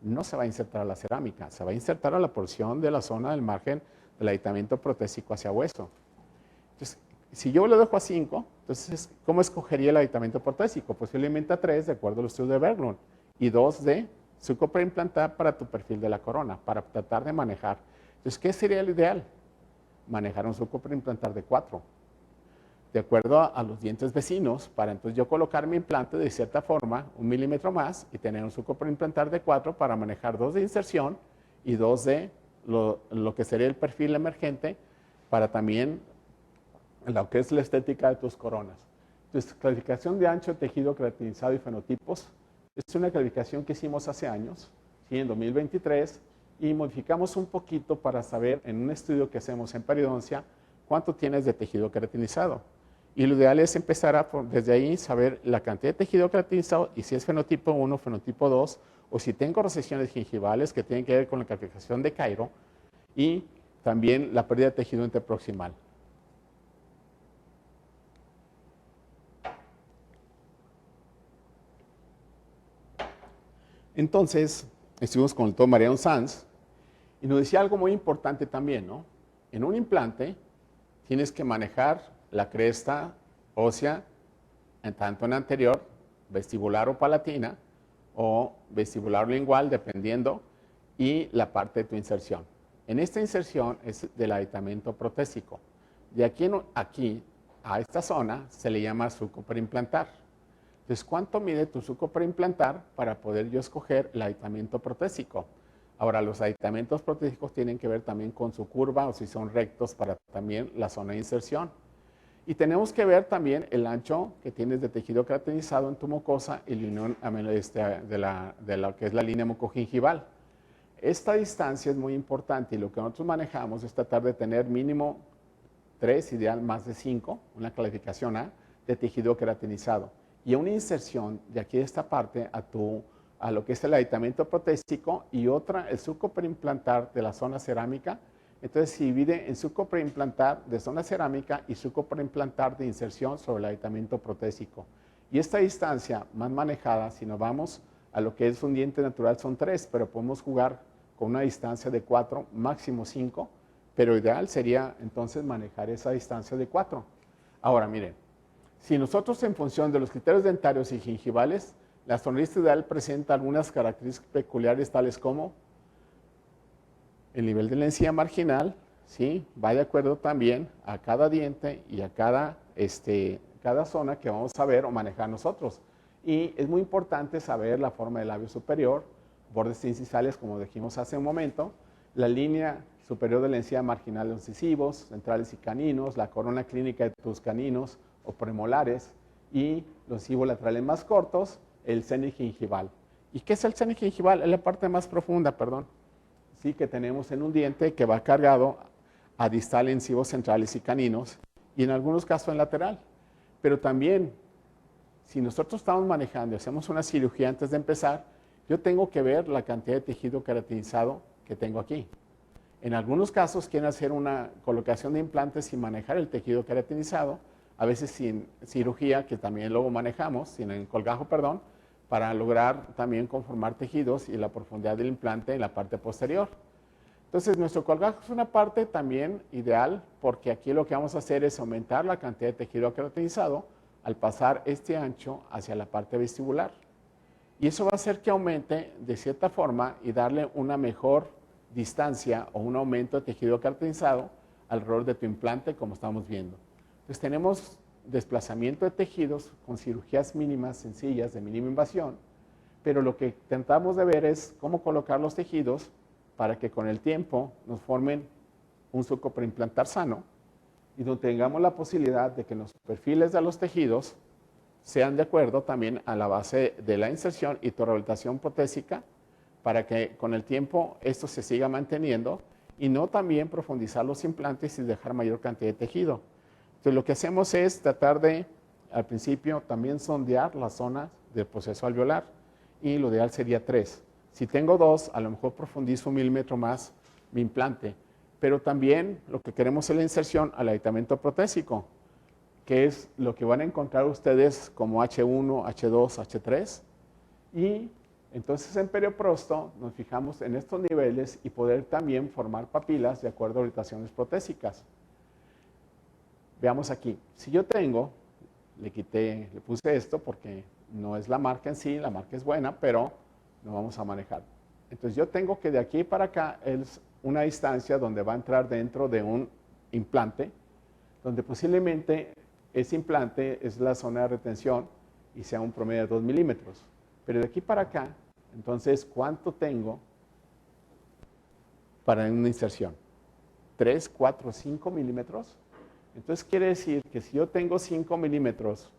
No se va a insertar la cerámica, se va a insertar a la porción de la zona del margen del aditamento protésico hacia hueso. Entonces, si yo lo dejo a 5, entonces, ¿cómo escogería el aditamento protésico? Posiblemente a 3, de acuerdo al estudio de Berglund, y 2 de surco preimplantar para tu perfil de la corona, para tratar de manejar. Entonces, ¿qué sería el ideal? Manejar un surco preimplantar de 4, de acuerdo a los dientes vecinos, para entonces yo colocar mi implante de cierta forma, 1 milímetro más, y tener un surco preimplantar de 4 para manejar 2 de inserción y 2 de lo que sería el perfil emergente para también lo que es la estética de tus coronas. Entonces, clasificación de ancho, tejido queratinizado y fenotipos es una clasificación que hicimos hace años, ¿sí? En 2023, y modificamos un poquito para saber en un estudio que hacemos en periodoncia cuánto tienes de tejido queratinizado. Y lo ideal es empezar desde ahí saber la cantidad de tejido queratinizado y si es fenotipo 1, fenotipo 2, o si tengo recesiones gingivales que tienen que ver con la clasificación de Cairo y también la pérdida de tejido interproximal. Entonces, estuvimos con el doctor Mariano Sanz y nos decía algo muy importante también, ¿no? En un implante tienes que manejar la cresta ósea, tanto en anterior, vestibular o palatina, o vestibular lingual, dependiendo, y la parte de tu inserción. En esta inserción es del aditamento protésico. De aquí a esta zona se le llama surco preimplantar. Entonces, ¿cuánto mide tu surco preimplantar para poder yo escoger el aditamento protésico? Ahora, los aditamentos protésicos tienen que ver también con su curva o si son rectos para también la zona de inserción. Y tenemos que ver también el ancho que tienes de tejido queratinizado en tu mucosa y la unión de lo que es la línea mucogingival. Esta distancia es muy importante y lo que nosotros manejamos es tratar de tener mínimo 3, ideal más de 5, una calificación A, de tejido queratinizado. Y una inserción de aquí de esta parte a lo que es el aditamento protésico y otra, el surco preimplantar de la zona cerámica. Entonces se divide en surco preimplantar de zona cerámica y surco preimplantar de inserción sobre el aditamento protésico. Y esta distancia más manejada, si nos vamos a lo que es un diente natural, son 3, pero podemos jugar con una distancia de 4, máximo 5, pero ideal sería entonces manejar esa distancia de 4. Ahora, miren, si nosotros en función de los criterios dentarios y gingivales, la sonrisa ideal presenta algunas características peculiares tales como el nivel de la encía marginal, ¿sí? Va de acuerdo también a cada diente y a cada zona que vamos a ver o manejar nosotros. Y es muy importante saber la forma del labio superior, bordes incisales, como dijimos hace un momento, la línea superior de la encía marginal de los incisivos, centrales y caninos, la corona clínica de tus caninos o premolares y los incisivos laterales más cortos, el cenigingival. ¿Y qué es el cenigingival? Es la parte más profunda, perdón. Sí, que tenemos en un diente que va cargado a distal en incisivos centrales y caninos y en algunos casos en lateral. Pero también, si nosotros estamos manejando y hacemos una cirugía antes de empezar, yo tengo que ver la cantidad de tejido queratinizado que tengo aquí. En algunos casos quieren hacer una colocación de implantes sin manejar el tejido queratinizado, a veces sin cirugía, que también luego manejamos, sin el colgajo, perdón, para lograr también conformar tejidos y la profundidad del implante en la parte posterior. Entonces, nuestro colgajo es una parte también ideal porque aquí lo que vamos a hacer es aumentar la cantidad de tejido queratinizado al pasar este ancho hacia la parte vestibular. Y eso va a hacer que aumente de cierta forma y darle una mejor distancia o un aumento de tejido queratinizado alrededor de tu implante, como estamos viendo. Entonces, tenemos desplazamiento de tejidos con cirugías mínimas, sencillas, de mínima invasión, pero lo que tratamos de ver es cómo colocar los tejidos para que con el tiempo nos formen un surco preimplantar sano y donde tengamos la posibilidad de que los perfiles de los tejidos sean de acuerdo también a la base de la inserción y tu rehabilitación protésica para que con el tiempo esto se siga manteniendo y no también profundizar los implantes y dejar mayor cantidad de tejido. Entonces lo que hacemos es tratar de, al principio, también sondear la zona del proceso alveolar y lo ideal sería 3. Si tengo 2, a lo mejor profundizo 1 milímetro más mi implante, pero también lo que queremos es la inserción al aditamento protésico, que es lo que van a encontrar ustedes como H1, H2, H3, y entonces en perioprosto nos fijamos en estos niveles y poder también formar papilas de acuerdo a orientaciones protésicas. Veamos aquí, si yo tengo, le puse esto porque no es la marca en sí, la marca es buena, pero no vamos a manejar. Entonces yo tengo que de aquí para acá es una distancia donde va a entrar dentro de un implante, donde posiblemente ese implante es la zona de retención y sea un promedio de 2 milímetros. Pero de aquí para acá, entonces, ¿cuánto tengo para una inserción? 3, 4, 5 milímetros. Entonces quiere decir que si yo tengo 5 milímetros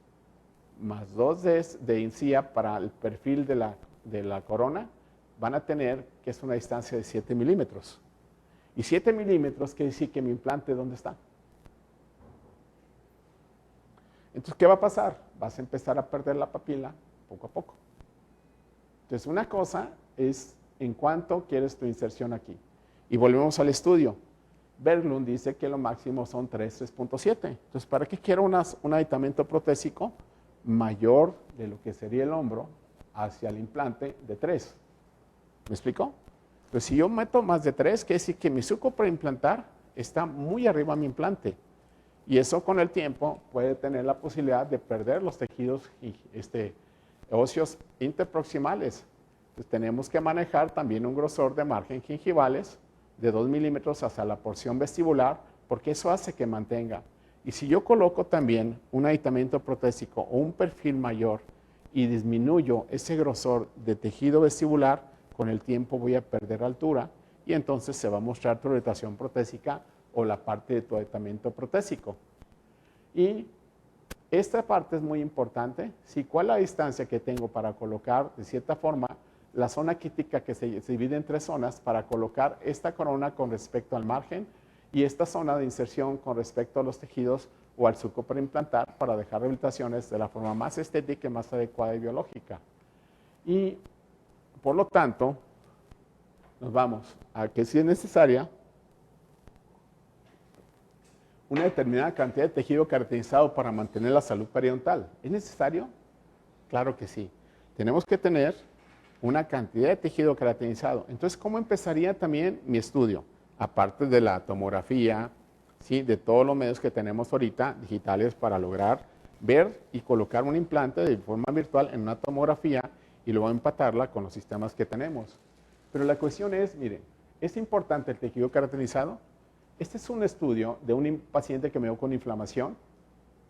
más 2 de encía para el perfil de la corona, van a tener que es una distancia de 7 milímetros. Y 7 milímetros quiere decir que mi implante, ¿dónde está? Entonces, ¿qué va a pasar? Vas a empezar a perder la papila poco a poco. Entonces, una cosa es en cuánto quieres tu inserción aquí. Y volvemos al estudio. Berglund dice que lo máximo son 3, 3.7. Entonces, ¿para qué quiero un aditamento protésico mayor de lo que sería el hombro hacia el implante de 3? ¿Me explico? Entonces, si yo meto más de 3, quiere decir que mi suco para implantar está muy arriba de mi implante. Y eso con el tiempo puede tener la posibilidad de perder los tejidos óseos interproximales. Entonces, tenemos que manejar también un grosor de margen gingivales de 2 milímetros hasta la porción vestibular, porque eso hace que mantenga. Y si yo coloco también un aditamento protésico o un perfil mayor y disminuyo ese grosor de tejido vestibular, con el tiempo voy a perder altura y entonces se va a mostrar tu orientación protésica o la parte de tu aditamento protésico. Y esta parte es muy importante. ¿Cuál es la distancia que tengo para colocar, de cierta forma, la zona crítica que se divide en 3 zonas para colocar esta corona con respecto al margen y esta zona de inserción con respecto a los tejidos o al suco para implantar para dejar rehabilitaciones de la forma más estética y más adecuada y biológica? Y, por lo tanto, nos vamos a que si es necesaria una determinada cantidad de tejido caracterizado para mantener la salud periodontal. ¿Es necesario? Claro que sí. Tenemos que tener una cantidad de tejido caracterizado. Entonces, ¿cómo empezaría también mi estudio? Aparte de la tomografía, ¿sí? De todos los medios que tenemos ahorita digitales para lograr ver y colocar un implante de forma virtual en una tomografía y luego empatarla con los sistemas que tenemos. Pero la cuestión es, miren, ¿es importante el tejido caracterizado? Este es un estudio de un paciente que me dio con inflamación,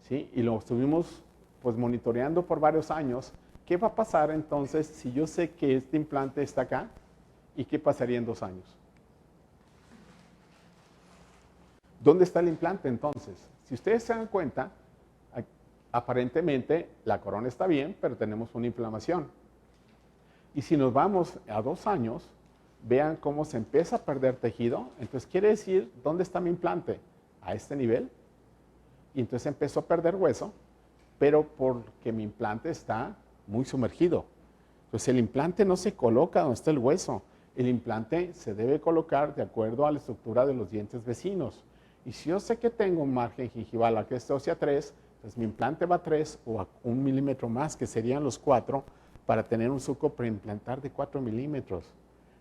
¿sí? Y lo estuvimos pues monitoreando por varios años. ¿Qué va a pasar entonces si yo sé que este implante está acá? ¿Y qué pasaría en 2 años? ¿Dónde está el implante entonces? Si ustedes se dan cuenta, aparentemente la corona está bien, pero tenemos una inflamación. Y si nos vamos a 2 años, vean cómo se empieza a perder tejido. Entonces quiere decir, ¿dónde está mi implante? A este nivel. Y entonces empezó a perder hueso, pero porque mi implante está muy sumergido. Entonces el implante no se coloca donde está el hueso. El implante se debe colocar de acuerdo a la estructura de los dientes vecinos. Y si yo sé que tengo un margen gingival a que esté hacia 3, entonces mi implante va a 3 o a 1 milímetro más, que serían los 4, para tener un suco preimplantar de 4 milímetros.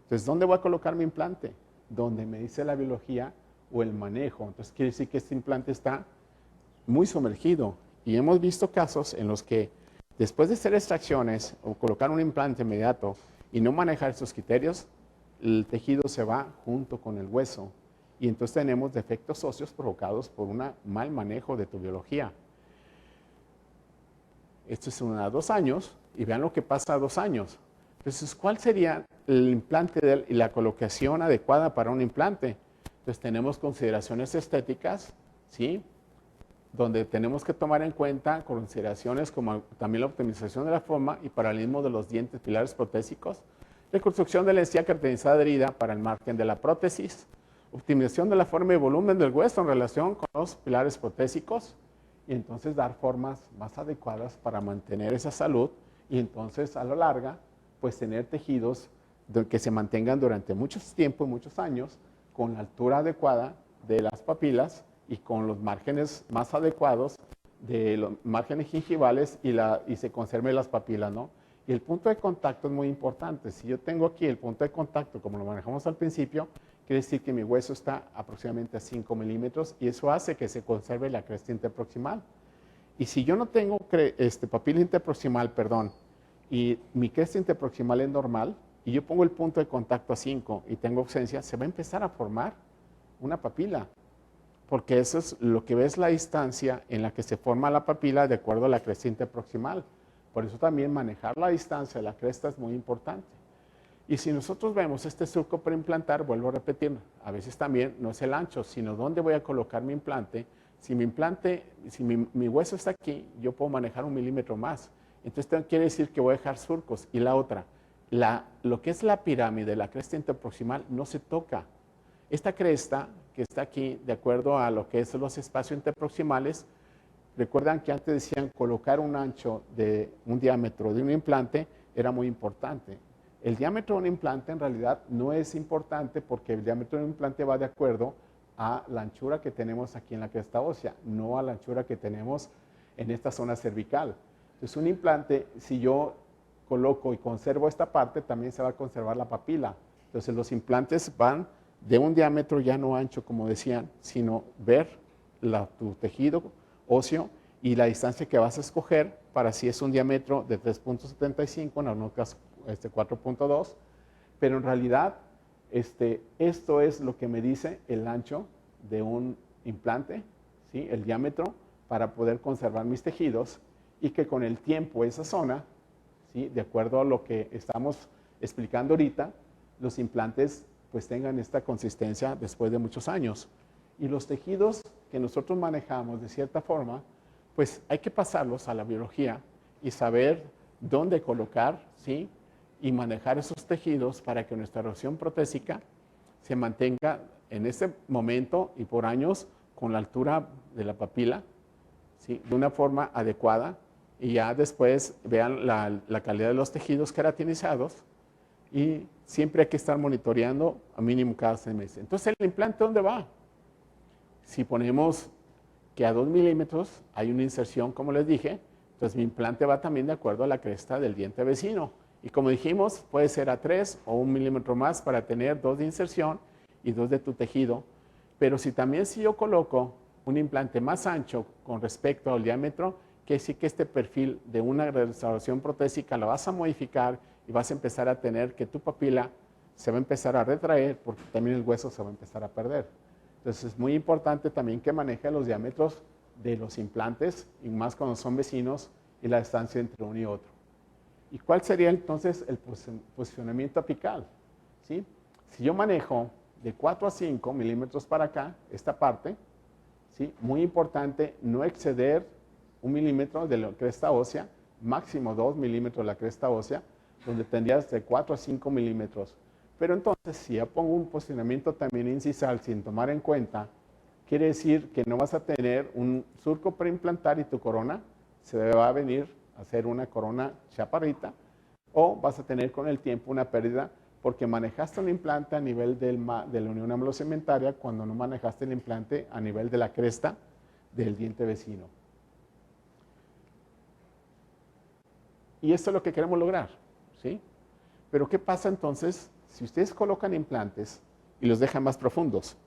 Entonces, ¿dónde voy a colocar mi implante? Donde me dice la biología o el manejo. Entonces, quiere decir que este implante está muy sumergido. Y hemos visto casos en los que después de hacer extracciones o colocar un implante inmediato y no manejar esos criterios, el tejido se va junto con el hueso. Y entonces tenemos defectos óseos provocados por un mal manejo de tu biología. Esto es a 2 años y vean lo que pasa a 2 años. Entonces, ¿cuál sería el implante y la colocación adecuada para un implante? Entonces, tenemos consideraciones estéticas, ¿sí? Donde tenemos que tomar en cuenta consideraciones como también la optimización de la forma y paralelismo de los dientes pilares protésicos. Reconstrucción de la encía cartilaginosa adherida para el margen de la prótesis. Optimización de la forma y volumen del hueso en relación con los pilares protésicos. Y entonces dar formas más adecuadas para mantener esa salud. Y entonces a la larga, pues tener tejidos que se mantengan durante mucho tiempo y muchos años con la altura adecuada de las papilas y con los márgenes más adecuados de los márgenes gingivales y se conserven las papilas, ¿no? Y el punto de contacto es muy importante. Si yo tengo aquí el punto de contacto, como lo manejamos al principio, quiere decir que mi hueso está aproximadamente a 5 milímetros y eso hace que se conserve la cresta interproximal. Y si yo no tengo papila interproximal, y mi cresta interproximal es normal, y yo pongo el punto de contacto a 5 y tengo ausencia, se va a empezar a formar una papila. Porque eso es lo que ves la distancia en la que se forma la papila de acuerdo a la cresta interproximal. Por eso también manejar la distancia de la cresta es muy importante. Y si nosotros vemos este surco preimplantar, vuelvo a repetir, a veces también no es el ancho, sino dónde voy a colocar mi implante. Si mi hueso está aquí, yo puedo manejar 1 milímetro más. Entonces quiere decir que voy a dejar surcos. Y la otra, lo que es la pirámide, la cresta interproximal, no se toca. Esta cresta que está aquí, de acuerdo a lo que son los espacios interproximales, recuerdan que antes decían colocar un ancho de un diámetro de un implante era muy importante. El diámetro de un implante en realidad no es importante porque el diámetro de un implante va de acuerdo a la anchura que tenemos aquí en la cresta ósea, no a la anchura que tenemos en esta zona cervical. Entonces un implante, si yo coloco y conservo esta parte, también se va a conservar la papila. Entonces los implantes van de un diámetro ya no ancho, como decían, sino ver tu tejido óseo y la distancia que vas a escoger para si es un diámetro de 3.75, en algunos casos 4.2, pero en realidad esto es lo que me dice el ancho de un implante, ¿sí? El diámetro para poder conservar mis tejidos y que con el tiempo esa zona, ¿sí? De acuerdo a lo que estamos explicando ahorita, los implantes pues tengan esta consistencia después de muchos años. Y los tejidos que nosotros manejamos de cierta forma, pues hay que pasarlos a la biología y saber dónde colocar, ¿sí? Y manejar esos tejidos para que nuestra erosión protésica se mantenga en ese momento y por años con la altura de la papila, ¿sí? De una forma adecuada y ya después vean la calidad de los tejidos queratinizados y siempre hay que estar monitoreando a mínimo cada 6 meses. Entonces, ¿el implante dónde va? Si ponemos que a 2 milímetros hay una inserción, como les dije, entonces mi implante va también de acuerdo a la cresta del diente vecino. Y como dijimos, puede ser a 3 o 1 milímetro más para tener 2 de inserción y 2 de tu tejido. Pero si yo coloco un implante más ancho con respecto al diámetro, que sí que este perfil de una restauración protésica lo vas a modificar y vas a empezar a tener que tu papila se va a empezar a retraer porque también el hueso se va a empezar a perder. Entonces es muy importante también que maneje los diámetros de los implantes y más cuando son vecinos y la distancia entre uno y otro. ¿Y cuál sería entonces el posicionamiento apical? ¿Sí? Si yo manejo de 4 a 5 milímetros para acá, esta parte, ¿sí? Muy importante no exceder 1 milímetro de la cresta ósea, máximo 2 milímetros de la cresta ósea, donde tendrías de 4 a 5 milímetros. Pero entonces, si ya pongo un posicionamiento también incisal sin tomar en cuenta, quiere decir que no vas a tener un surco preimplantar y tu corona se va a venir a hacer una corona chaparrita, o vas a tener con el tiempo una pérdida porque manejaste un implante a nivel de la unión amilocementaria cuando no manejaste el implante a nivel de la cresta del diente vecino. Y esto es lo que queremos lograr, ¿sí? Pero ¿qué pasa entonces si ustedes colocan implantes y los dejan más profundos?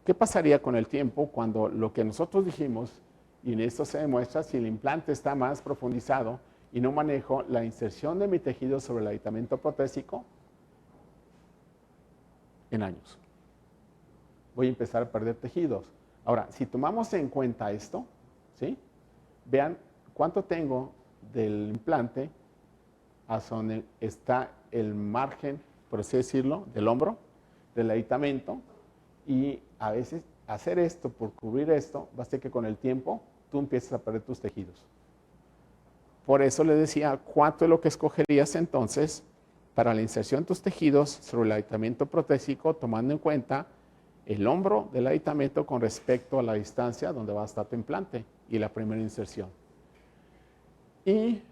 ¿Qué pasaría con el tiempo cuando lo que nosotros dijimos, y en esto se demuestra, si el implante está más profundizado y no manejo la inserción de mi tejido sobre el aditamento protésico? En años. Voy a empezar a perder tejidos. Ahora, si tomamos en cuenta esto, ¿sí? Vean cuánto tengo del implante hasta donde está el margen, por así decirlo, del hombro, del aditamento, y a veces hacer esto por cubrir esto, va a ser que con el tiempo tú empiezas a perder tus tejidos. Por eso les decía, ¿cuánto es lo que escogerías entonces para la inserción de tus tejidos sobre el aditamento protésico, tomando en cuenta el hombro del aditamento con respecto a la distancia donde va a estar tu implante y la primera inserción. Y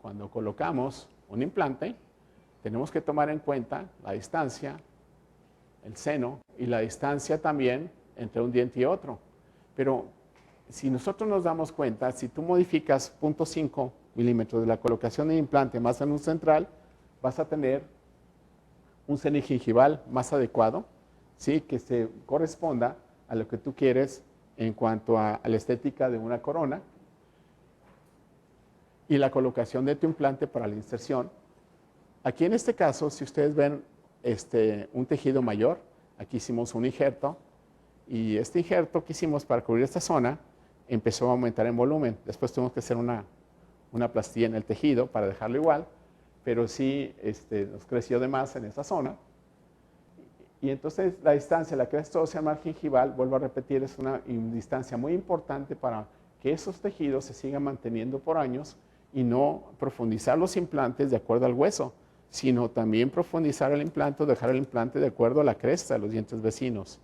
cuando colocamos un implante, tenemos que tomar en cuenta la distancia, el seno y la distancia también entre un diente y otro. Pero si nosotros nos damos cuenta, si tú modificas 0.5 milímetros de la colocación del implante más en un central, vas a tener un seno gingival más adecuado, ¿sí? Que se corresponda a lo que tú quieres en cuanto a la estética de una corona y la colocación de tu implante para la inserción. Aquí en este caso, si ustedes ven un tejido mayor, aquí hicimos un injerto y este injerto que hicimos para cubrir esta zona empezó a aumentar en volumen. Después tuvimos que hacer una plastilla en el tejido para dejarlo igual, pero sí nos creció de más en esa zona. Y entonces la distancia, la cresta ósea margen gingival, vuelvo a repetir, es una distancia muy importante para que esos tejidos se sigan manteniendo por años y no profundizar los implantes de acuerdo al hueso, sino también profundizar el implante o dejar el implante de acuerdo a la cresta de los dientes vecinos.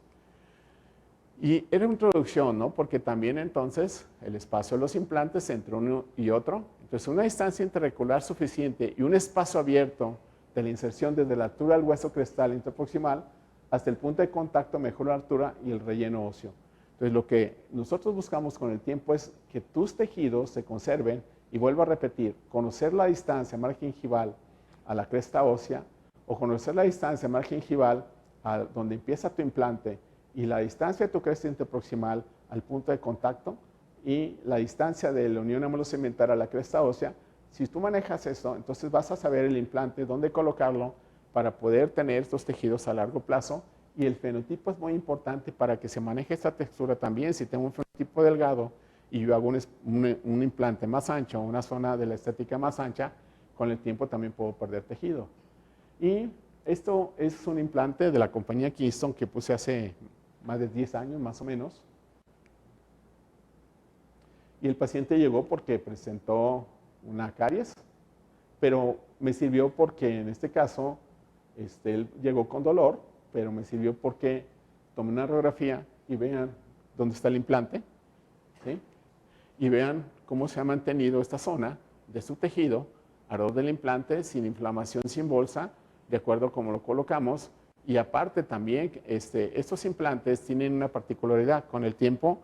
Y era una introducción, ¿no? Porque también entonces el espacio de los implantes entre uno y otro, entonces una distancia interrecular suficiente y un espacio abierto de la inserción desde la altura del hueso crestal interproximal hasta el punto de contacto mejora la altura y el relleno óseo. Entonces lo que nosotros buscamos con el tiempo es que tus tejidos se conserven y vuelvo a repetir, conocer la distancia margen gingival a la cresta ósea o conocer la distancia margen gingival a donde empieza tu implante y la distancia de tu cresta interproximal al punto de contacto y la distancia de la unión amulocementaria a la cresta ósea. Si tú manejas eso, entonces vas a saber el implante, dónde colocarlo para poder tener estos tejidos a largo plazo. Y el fenotipo es muy importante para que se maneje esta textura también. Si tengo un fenotipo delgado y yo hago un implante más ancho, una zona de la estética más ancha, con el tiempo también puedo perder tejido. Y esto es un implante de la compañía Keystone que puse hace más de 10 años, más o menos. Y el paciente llegó porque presentó una caries, pero me sirvió porque en este caso él llegó con dolor, pero me sirvió porque tomé una radiografía y vean dónde está el implante, ¿sí? Y vean cómo se ha mantenido esta zona de su tejido alrededor del implante sin inflamación, sin bolsa, de acuerdo a cómo lo colocamos. Y aparte también, estos implantes tienen una particularidad. Con el tiempo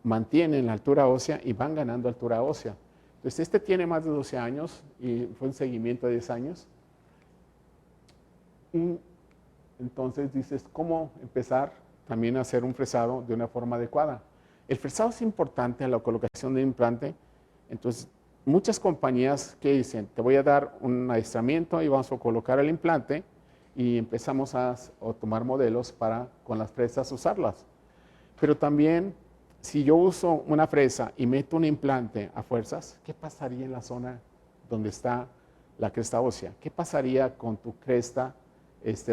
mantienen la altura ósea y van ganando altura ósea. Entonces, este tiene más de 12 años y fue un seguimiento de 10 años. Y entonces dices, ¿cómo empezar también a hacer un fresado de una forma adecuada? El fresado es importante a la colocación del implante. Entonces, muchas compañías que dicen, te voy a dar un adiestramiento y vamos a colocar el implante y empezamos a tomar modelos para con las fresas usarlas. Pero también, si yo uso una fresa y meto un implante a fuerzas, ¿qué pasaría en la zona donde está la cresta ósea? ¿Qué pasaría con tu cresta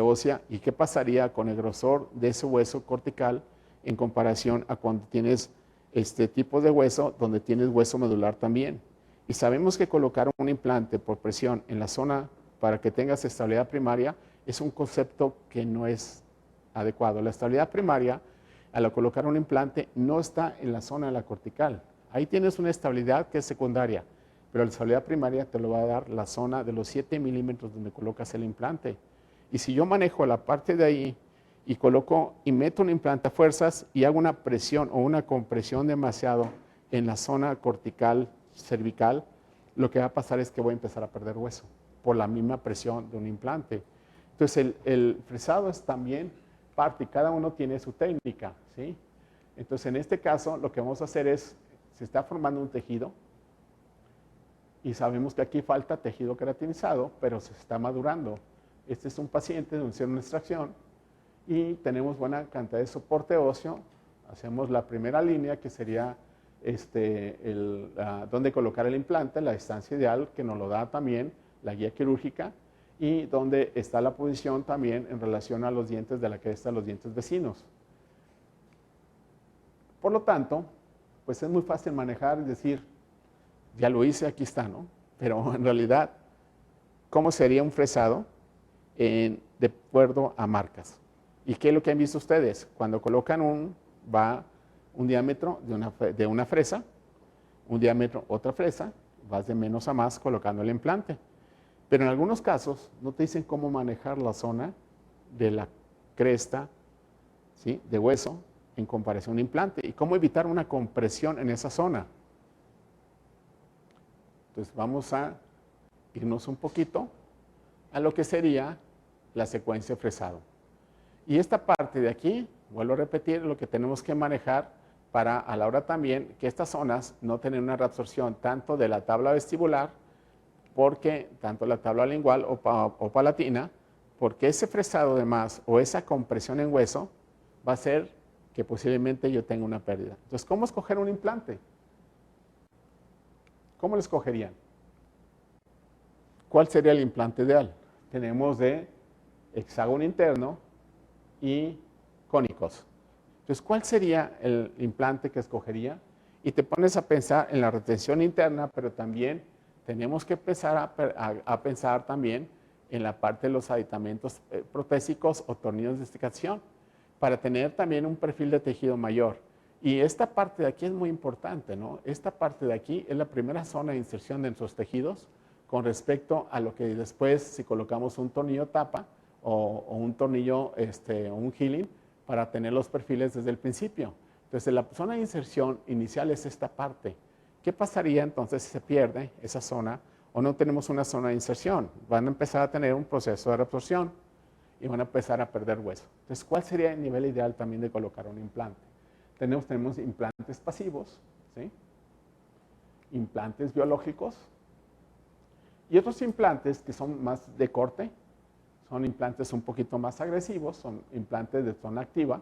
ósea y qué pasaría con el grosor de ese hueso cortical en comparación a cuando tienes este tipo de hueso donde tienes hueso medular también? Y sabemos que colocar un implante por presión en la zona para que tengas estabilidad primaria es un concepto que no es adecuado. La estabilidad primaria, al colocar un implante, no está en la zona de la cortical. Ahí tienes una estabilidad que es secundaria, pero la estabilidad primaria te lo va a dar la zona de los 7 milímetros donde colocas el implante. Y si yo manejo la parte de ahí y coloco y meto un implante a fuerzas y hago una presión o una compresión demasiado en la zona cortical cervical, lo que va a pasar es que voy a empezar a perder hueso por la misma presión de un implante. Entonces, el fresado es también parte y cada uno tiene su técnica, ¿sí? Entonces, en este caso, lo que vamos a hacer es, se está formando un tejido y sabemos que aquí falta tejido queratinizado, pero se está madurando. Este es un paciente donde hicieron una extracción y tenemos buena cantidad de soporte óseo. Hacemos la primera línea que sería dónde colocar el implante, la distancia ideal que nos lo da también la guía quirúrgica y dónde está la posición también en relación a los dientes de la cresta, los dientes vecinos. Por lo tanto, pues es muy fácil manejar y decir, ya lo hice, aquí está, ¿no? Pero en realidad, cómo sería un fresado de acuerdo a marcas. ¿Y qué es lo que han visto ustedes? Cuando colocan un diámetro de una fresa, un diámetro otra fresa, vas de menos a más colocando el implante. Pero en algunos casos no te dicen cómo manejar la zona de la cresta, ¿sí?, de hueso en comparación a un implante y cómo evitar una compresión en esa zona. Entonces vamos a irnos un poquito a lo que sería la secuencia de fresado. Y esta parte de aquí, vuelvo a repetir, lo que tenemos que manejar para a la hora también que estas zonas no tengan una reabsorción tanto de la tabla vestibular, porque tanto la tabla lingual o palatina, porque ese fresado de más o esa compresión en hueso va a hacer que posiblemente yo tenga una pérdida. Entonces, ¿cómo escoger un implante? ¿Cómo lo escogerían? ¿Cuál sería el implante ideal? Tenemos de hexágono interno y cónicos. Entonces, ¿cuál sería el implante que escogería? Y te pones a pensar en la retención interna, pero también tenemos que empezar a pensar también en la parte de los aditamentos protésicos o tornillos de esticación para tener también un perfil de tejido mayor. Y esta parte de aquí es muy importante, ¿no? Esta parte de aquí es la primera zona de inserción de nuestros tejidos con respecto a lo que después, si colocamos un tornillo tapa o un tornillo, o un healing, para tener los perfiles desde el principio. Entonces, la zona de inserción inicial es esta parte. ¿Qué pasaría entonces si se pierde esa zona o no tenemos una zona de inserción? Van a empezar a tener un proceso de reabsorción y van a empezar a perder hueso. Entonces, ¿cuál sería el nivel ideal también de colocar un implante? Tenemos implantes pasivos, ¿sí?, implantes biológicos y otros implantes que son más de corte, son implantes un poquito más agresivos, son implantes de zona activa.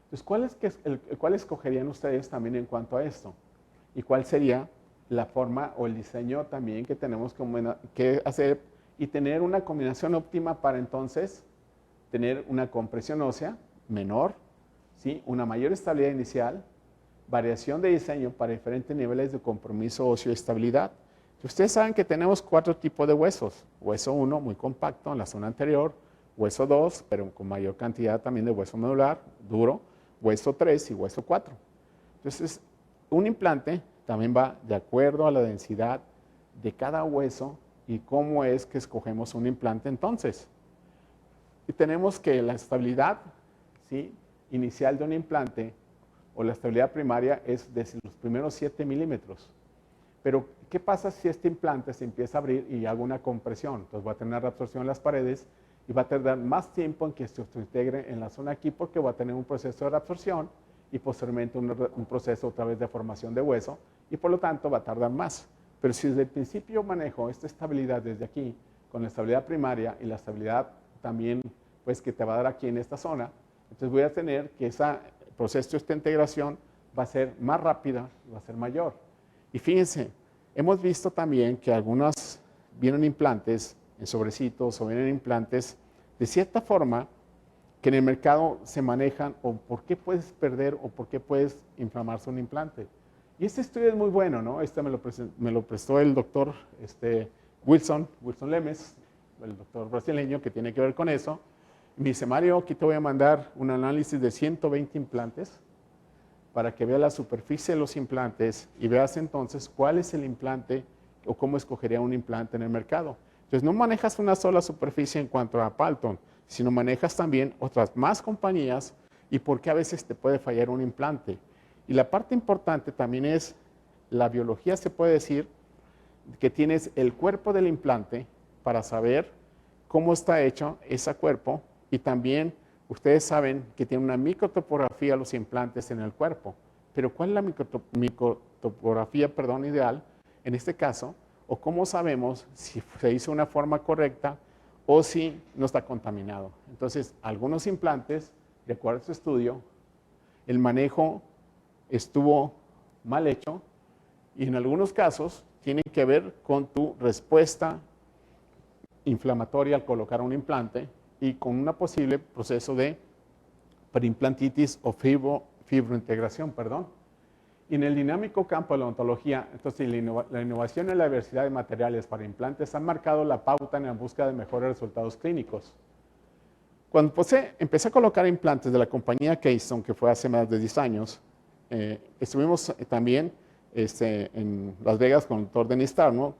Entonces, ¿cuál escogerían ustedes también en cuanto a esto? ¿Y cuál sería la forma o el diseño también que tenemos que hacer y tener una combinación óptima para entonces tener una compresión ósea menor, ¿sí?, una mayor estabilidad inicial, variación de diseño para diferentes niveles de compromiso óseo y estabilidad? Ustedes saben que tenemos 4 tipos de huesos. Hueso 1, muy compacto en la zona anterior. Hueso 2, pero con mayor cantidad también de hueso medular, duro. Hueso 3 y hueso 4. Entonces, un implante también va de acuerdo a la densidad de cada hueso y cómo es que escogemos un implante entonces. Y tenemos que la estabilidad, ¿sí?, inicial de un implante o la estabilidad primaria es desde los primeros 7 milímetros. Pero, ¿qué pasa si este implante se empieza a abrir y hago una compresión? Entonces, va a tener reabsorción en las paredes y va a tardar más tiempo en que esto se integre en la zona aquí porque va a tener un proceso de reabsorción y posteriormente un proceso otra vez de formación de hueso y por lo tanto va a tardar más. Pero si desde el principio manejo esta estabilidad desde aquí, con la estabilidad primaria y la estabilidad también pues, que te va a dar aquí en esta zona, entonces voy a tener que ese proceso de esta integración va a ser más rápida, va a ser mayor. Y fíjense, hemos visto también que algunas vienen implantes en sobrecitos o vienen implantes de cierta forma que en el mercado se manejan o por qué puedes perder o por qué puedes inflamarse un implante. Y este estudio es muy bueno, ¿no? Me lo prestó el doctor Wilson Lemes, el doctor brasileño que tiene que ver con eso. Me dice, Mario, aquí te voy a mandar un análisis de 120 implantes para que veas la superficie de los implantes y veas entonces cuál es el implante o cómo escogería un implante en el mercado. Entonces, no manejas una sola superficie en cuanto a Palton, sino manejas también otras más compañías y por qué a veces te puede fallar un implante. Y la parte importante también es la biología, se puede decir, que tienes el cuerpo del implante para saber cómo está hecho ese cuerpo y también ustedes saben que tiene una microtopografía los implantes en el cuerpo. Pero ¿cuál es la microtopografía ideal en este caso? ¿O cómo sabemos si se hizo una forma correcta o si no está contaminado? Entonces, algunos implantes, de acuerdo a este estudio, el manejo estuvo mal hecho y en algunos casos tienen que ver con tu respuesta inflamatoria al colocar un implante y con un posible proceso de perimplantitis o fibrointegración, perdón. Y en el dinámico campo de la odontología, entonces la innovación y la diversidad de materiales para implantes han marcado la pauta en la búsqueda de mejores resultados clínicos. Cuando empecé a colocar implantes de la compañía Keystone, que fue hace más de 10 años, estuvimos también en Las Vegas con el doctor Denis Tarno,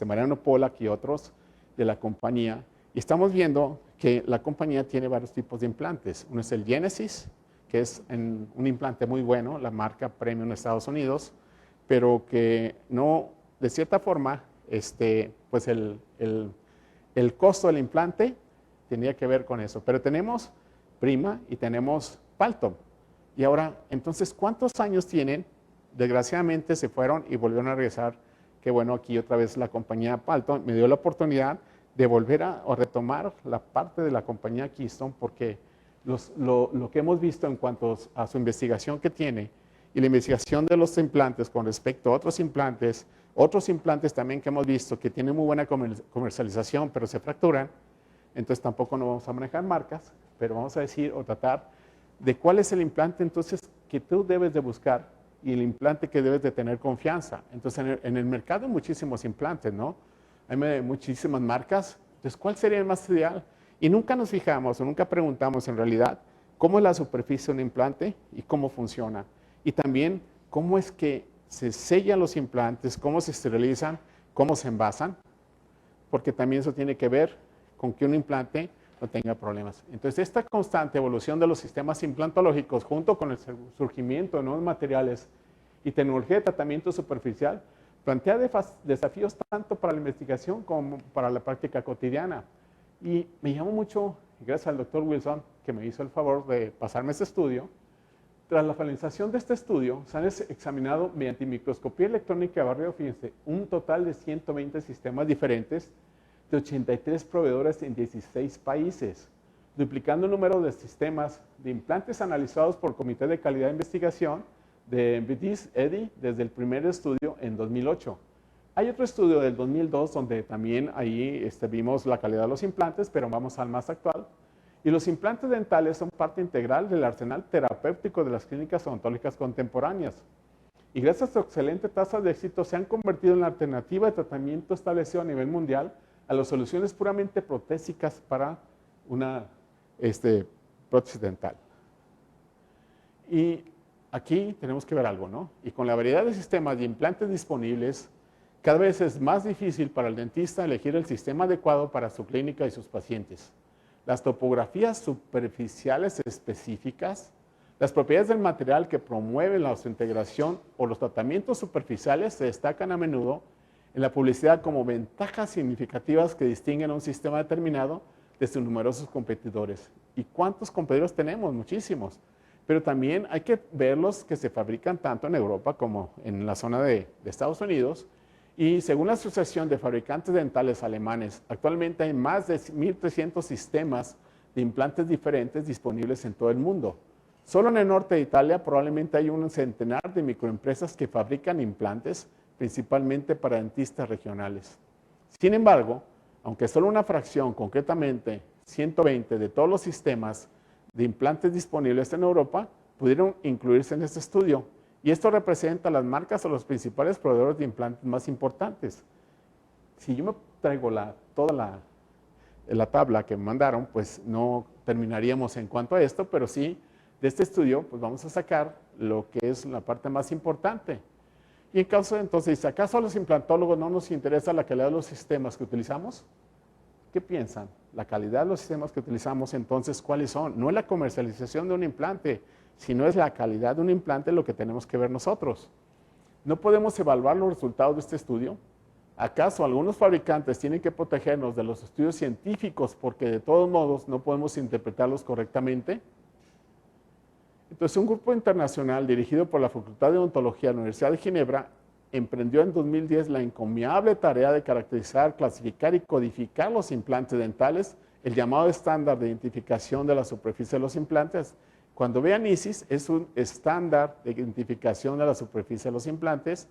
Mariano Pollack y otros de la compañía, y estamos viendo que la compañía tiene varios tipos de implantes. Uno es el Genesis, que es un implante muy bueno, la marca premium en Estados Unidos, pero que no, de cierta forma, pues el costo del implante tenía que ver con eso. Pero tenemos Prima y tenemos Paltom. Y ahora, entonces, ¿cuántos años tienen? Desgraciadamente se fueron y volvieron a regresar. Que bueno, aquí otra vez la compañía Paltom me dio la oportunidad de volver a retomar la parte de la compañía Keystone, porque lo que hemos visto en cuanto a su investigación que tiene y la investigación de los implantes con respecto a otros implantes también que hemos visto que tienen muy buena comercialización, pero se fracturan. Entonces tampoco no vamos a manejar marcas, pero vamos a decir o tratar de cuál es el implante entonces que tú debes de buscar y el implante que debes de tener confianza. Entonces en el mercado hay muchísimos implantes, ¿no? Hay muchísimas marcas. Entonces, ¿cuál sería el más ideal? Y nunca nos fijamos o nunca preguntamos en realidad cómo es la superficie de un implante y cómo funciona. Y también cómo es que se sellan los implantes, cómo se esterilizan, cómo se envasan, porque también eso tiene que ver con que un implante no tenga problemas. Entonces, esta constante evolución de los sistemas implantológicos junto con el surgimiento de nuevos materiales y tecnología de tratamiento superficial plantea desafíos tanto para la investigación como para la práctica cotidiana. Y me llamó mucho, gracias al doctor Wilson, que me hizo el favor de pasarme este estudio. Tras la finalización de este estudio, se han examinado mediante microscopía electrónica de barrido, fíjense, un total de 120 sistemas diferentes de 83 proveedores en 16 países, duplicando el número de sistemas de implantes analizados por el Comité de Calidad de Investigación de British EDI desde el primer estudio en 2008. Hay otro estudio del 2002 donde también ahí vimos la calidad de los implantes, pero vamos al más actual. Y los implantes dentales son parte integral del arsenal terapéutico de las clínicas odontológicas contemporáneas. Y gracias a su excelente tasa de éxito se han convertido en la alternativa de tratamiento establecido a nivel mundial a las soluciones puramente protésicas para una prótesis dental. Y aquí tenemos que ver algo, ¿no? Y con la variedad de sistemas de implantes disponibles, cada vez es más difícil para el dentista elegir el sistema adecuado para su clínica y sus pacientes. Las topografías superficiales específicas, las propiedades del material que promueven la integración o los tratamientos superficiales se destacan a menudo en la publicidad como ventajas significativas que distinguen a un sistema determinado de sus numerosos competidores. ¿Y cuántos competidores tenemos? Muchísimos. Pero también hay que ver los que se fabrican tanto en Europa como en la zona de Estados Unidos. Y según la Asociación de Fabricantes Dentales Alemanes, actualmente hay más de 1.300 sistemas de implantes diferentes disponibles en todo el mundo. Solo en el norte de Italia probablemente hay un centenar de microempresas que fabrican implantes, principalmente para dentistas regionales. Sin embargo, aunque solo una fracción, concretamente 120 de todos los sistemas de implantes disponibles en Europa, pudieron incluirse en este estudio. Y esto representa las marcas o los principales proveedores de implantes más importantes. Si yo me traigo toda la tabla que me mandaron, pues no terminaríamos en cuanto a esto, pero sí, de este estudio, pues vamos a sacar lo que es la parte más importante. Y en caso de entonces, ¿acaso a los implantólogos no nos interesa la calidad de los sistemas que utilizamos? ¿Qué piensan? La calidad de los sistemas que utilizamos, entonces, ¿cuáles son? No es la comercialización de un implante, sino es la calidad de un implante lo que tenemos que ver nosotros. ¿No podemos evaluar los resultados de este estudio? ¿Acaso algunos fabricantes tienen que protegernos de los estudios científicos porque de todos modos no podemos interpretarlos correctamente? Entonces, un grupo internacional dirigido por la Facultad de Odontología de la Universidad de Ginebra emprendió en 2010 la encomiable tarea de caracterizar, clasificar y codificar los implantes dentales, el llamado estándar de identificación de la superficie de los implantes. Cuando vean ISIS, es un estándar de identificación de la superficie de los implantes,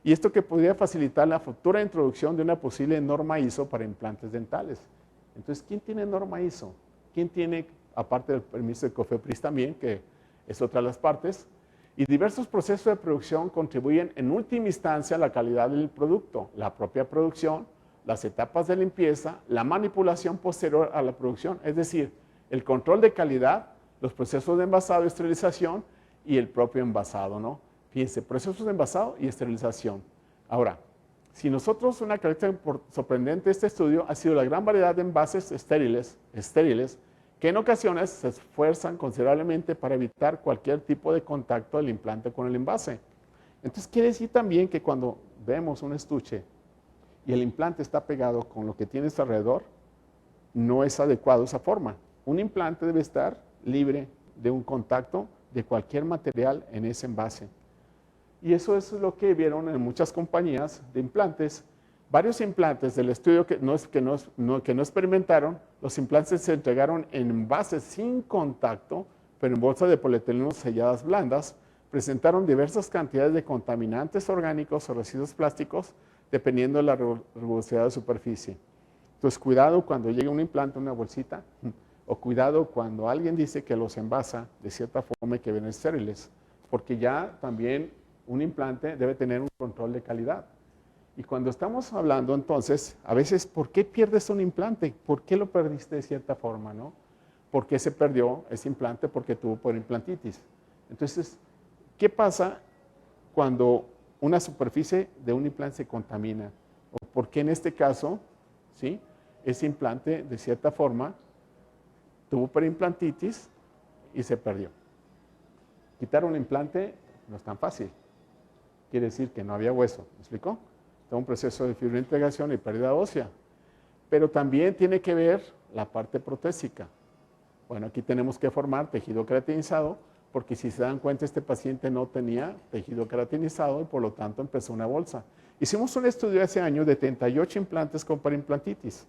y esto que podría facilitar la futura introducción de una posible norma ISO para implantes dentales. Entonces, ¿quién tiene norma ISO? ¿Quién tiene, aparte del permiso de COFEPRIS también, que es otra de las partes, Y diversos procesos de producción contribuyen en última instancia a la calidad del producto, la propia producción, las etapas de limpieza, la manipulación posterior a la producción, es decir, el control de calidad, los procesos de envasado y esterilización y el propio envasado, ¿no? Fíjense, procesos de envasado y esterilización. Ahora, si nosotros, una característica sorprendente de este estudio ha sido la gran variedad de envases estériles que en ocasiones se esfuerzan considerablemente para evitar cualquier tipo de contacto del implante con el envase. Entonces quiere decir también que cuando vemos un estuche y el implante está pegado con lo que tienes alrededor, no es adecuado esa forma. Un implante debe estar libre de un contacto de cualquier material en ese envase. Y eso es lo que vieron en muchas compañías de implantes. Varios implantes del estudio que no experimentaron, los implantes se entregaron en envases sin contacto, pero en bolsas de polietileno selladas blandas, presentaron diversas cantidades de contaminantes orgánicos o residuos plásticos, dependiendo de la rugosidad de superficie. Entonces, cuidado cuando llegue un implante en una bolsita, o cuidado cuando alguien dice que los envasa de cierta forma y que vienen estériles, porque ya también un implante debe tener un control de calidad. Y cuando estamos hablando entonces, a veces, ¿por qué pierdes un implante? ¿Por qué lo perdiste de cierta forma, no? ¿Por qué se perdió ese implante? Porque tuvo periimplantitis. Entonces, ¿qué pasa cuando una superficie de un implante se contamina? ¿O por qué en este caso, ¿sí? Ese implante, de cierta forma, tuvo periimplantitis y se perdió? Quitar un implante no es tan fácil. Quiere decir que no había hueso, ¿me explicó? Está un proceso de fibrointegración y pérdida ósea. Pero también tiene que ver la parte protésica. Bueno, aquí tenemos que formar tejido queratinizado, porque si se dan cuenta, este paciente no tenía tejido queratinizado y por lo tanto empezó una bolsa. Hicimos un estudio hace años de 38 implantes con periimplantitis,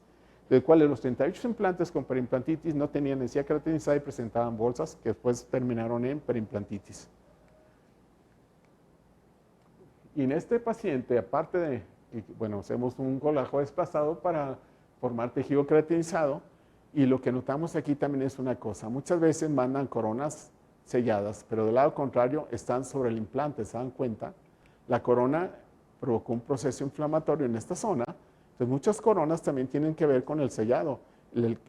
de los cuales los 38 implantes con periimplantitis no tenían encía queratinizada y presentaban bolsas que después terminaron en periimplantitis. Y en este paciente, aparte de, bueno, hacemos un colágeno desplazado para formar tejido queratinizado, y lo que notamos aquí también es una cosa, muchas veces mandan coronas selladas, pero del lado contrario están sobre el implante, ¿se dan cuenta? La corona provocó un proceso inflamatorio en esta zona, entonces muchas coronas también tienen que ver con el sellado.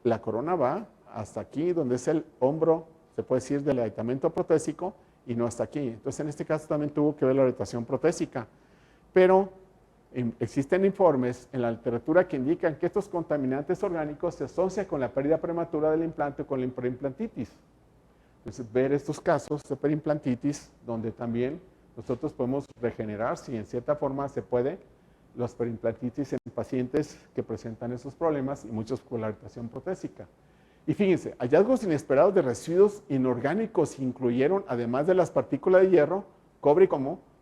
La corona va hasta aquí, donde es el hombro, se puede decir, del aditamento protésico, y no hasta aquí. Entonces, en este caso también tuvo que ver la orientación protésica. Pero existen informes en la literatura que indican que estos contaminantes orgánicos se asocian con la pérdida prematura del implante o con la periimplantitis. Entonces, ver estos casos de periimplantitis, donde también nosotros podemos regenerar, si en cierta forma se puede, las periimplantitis en pacientes que presentan esos problemas y muchos con la orientación protésica. Y fíjense, hallazgos inesperados de residuos inorgánicos incluyeron, además de las partículas de hierro, cobre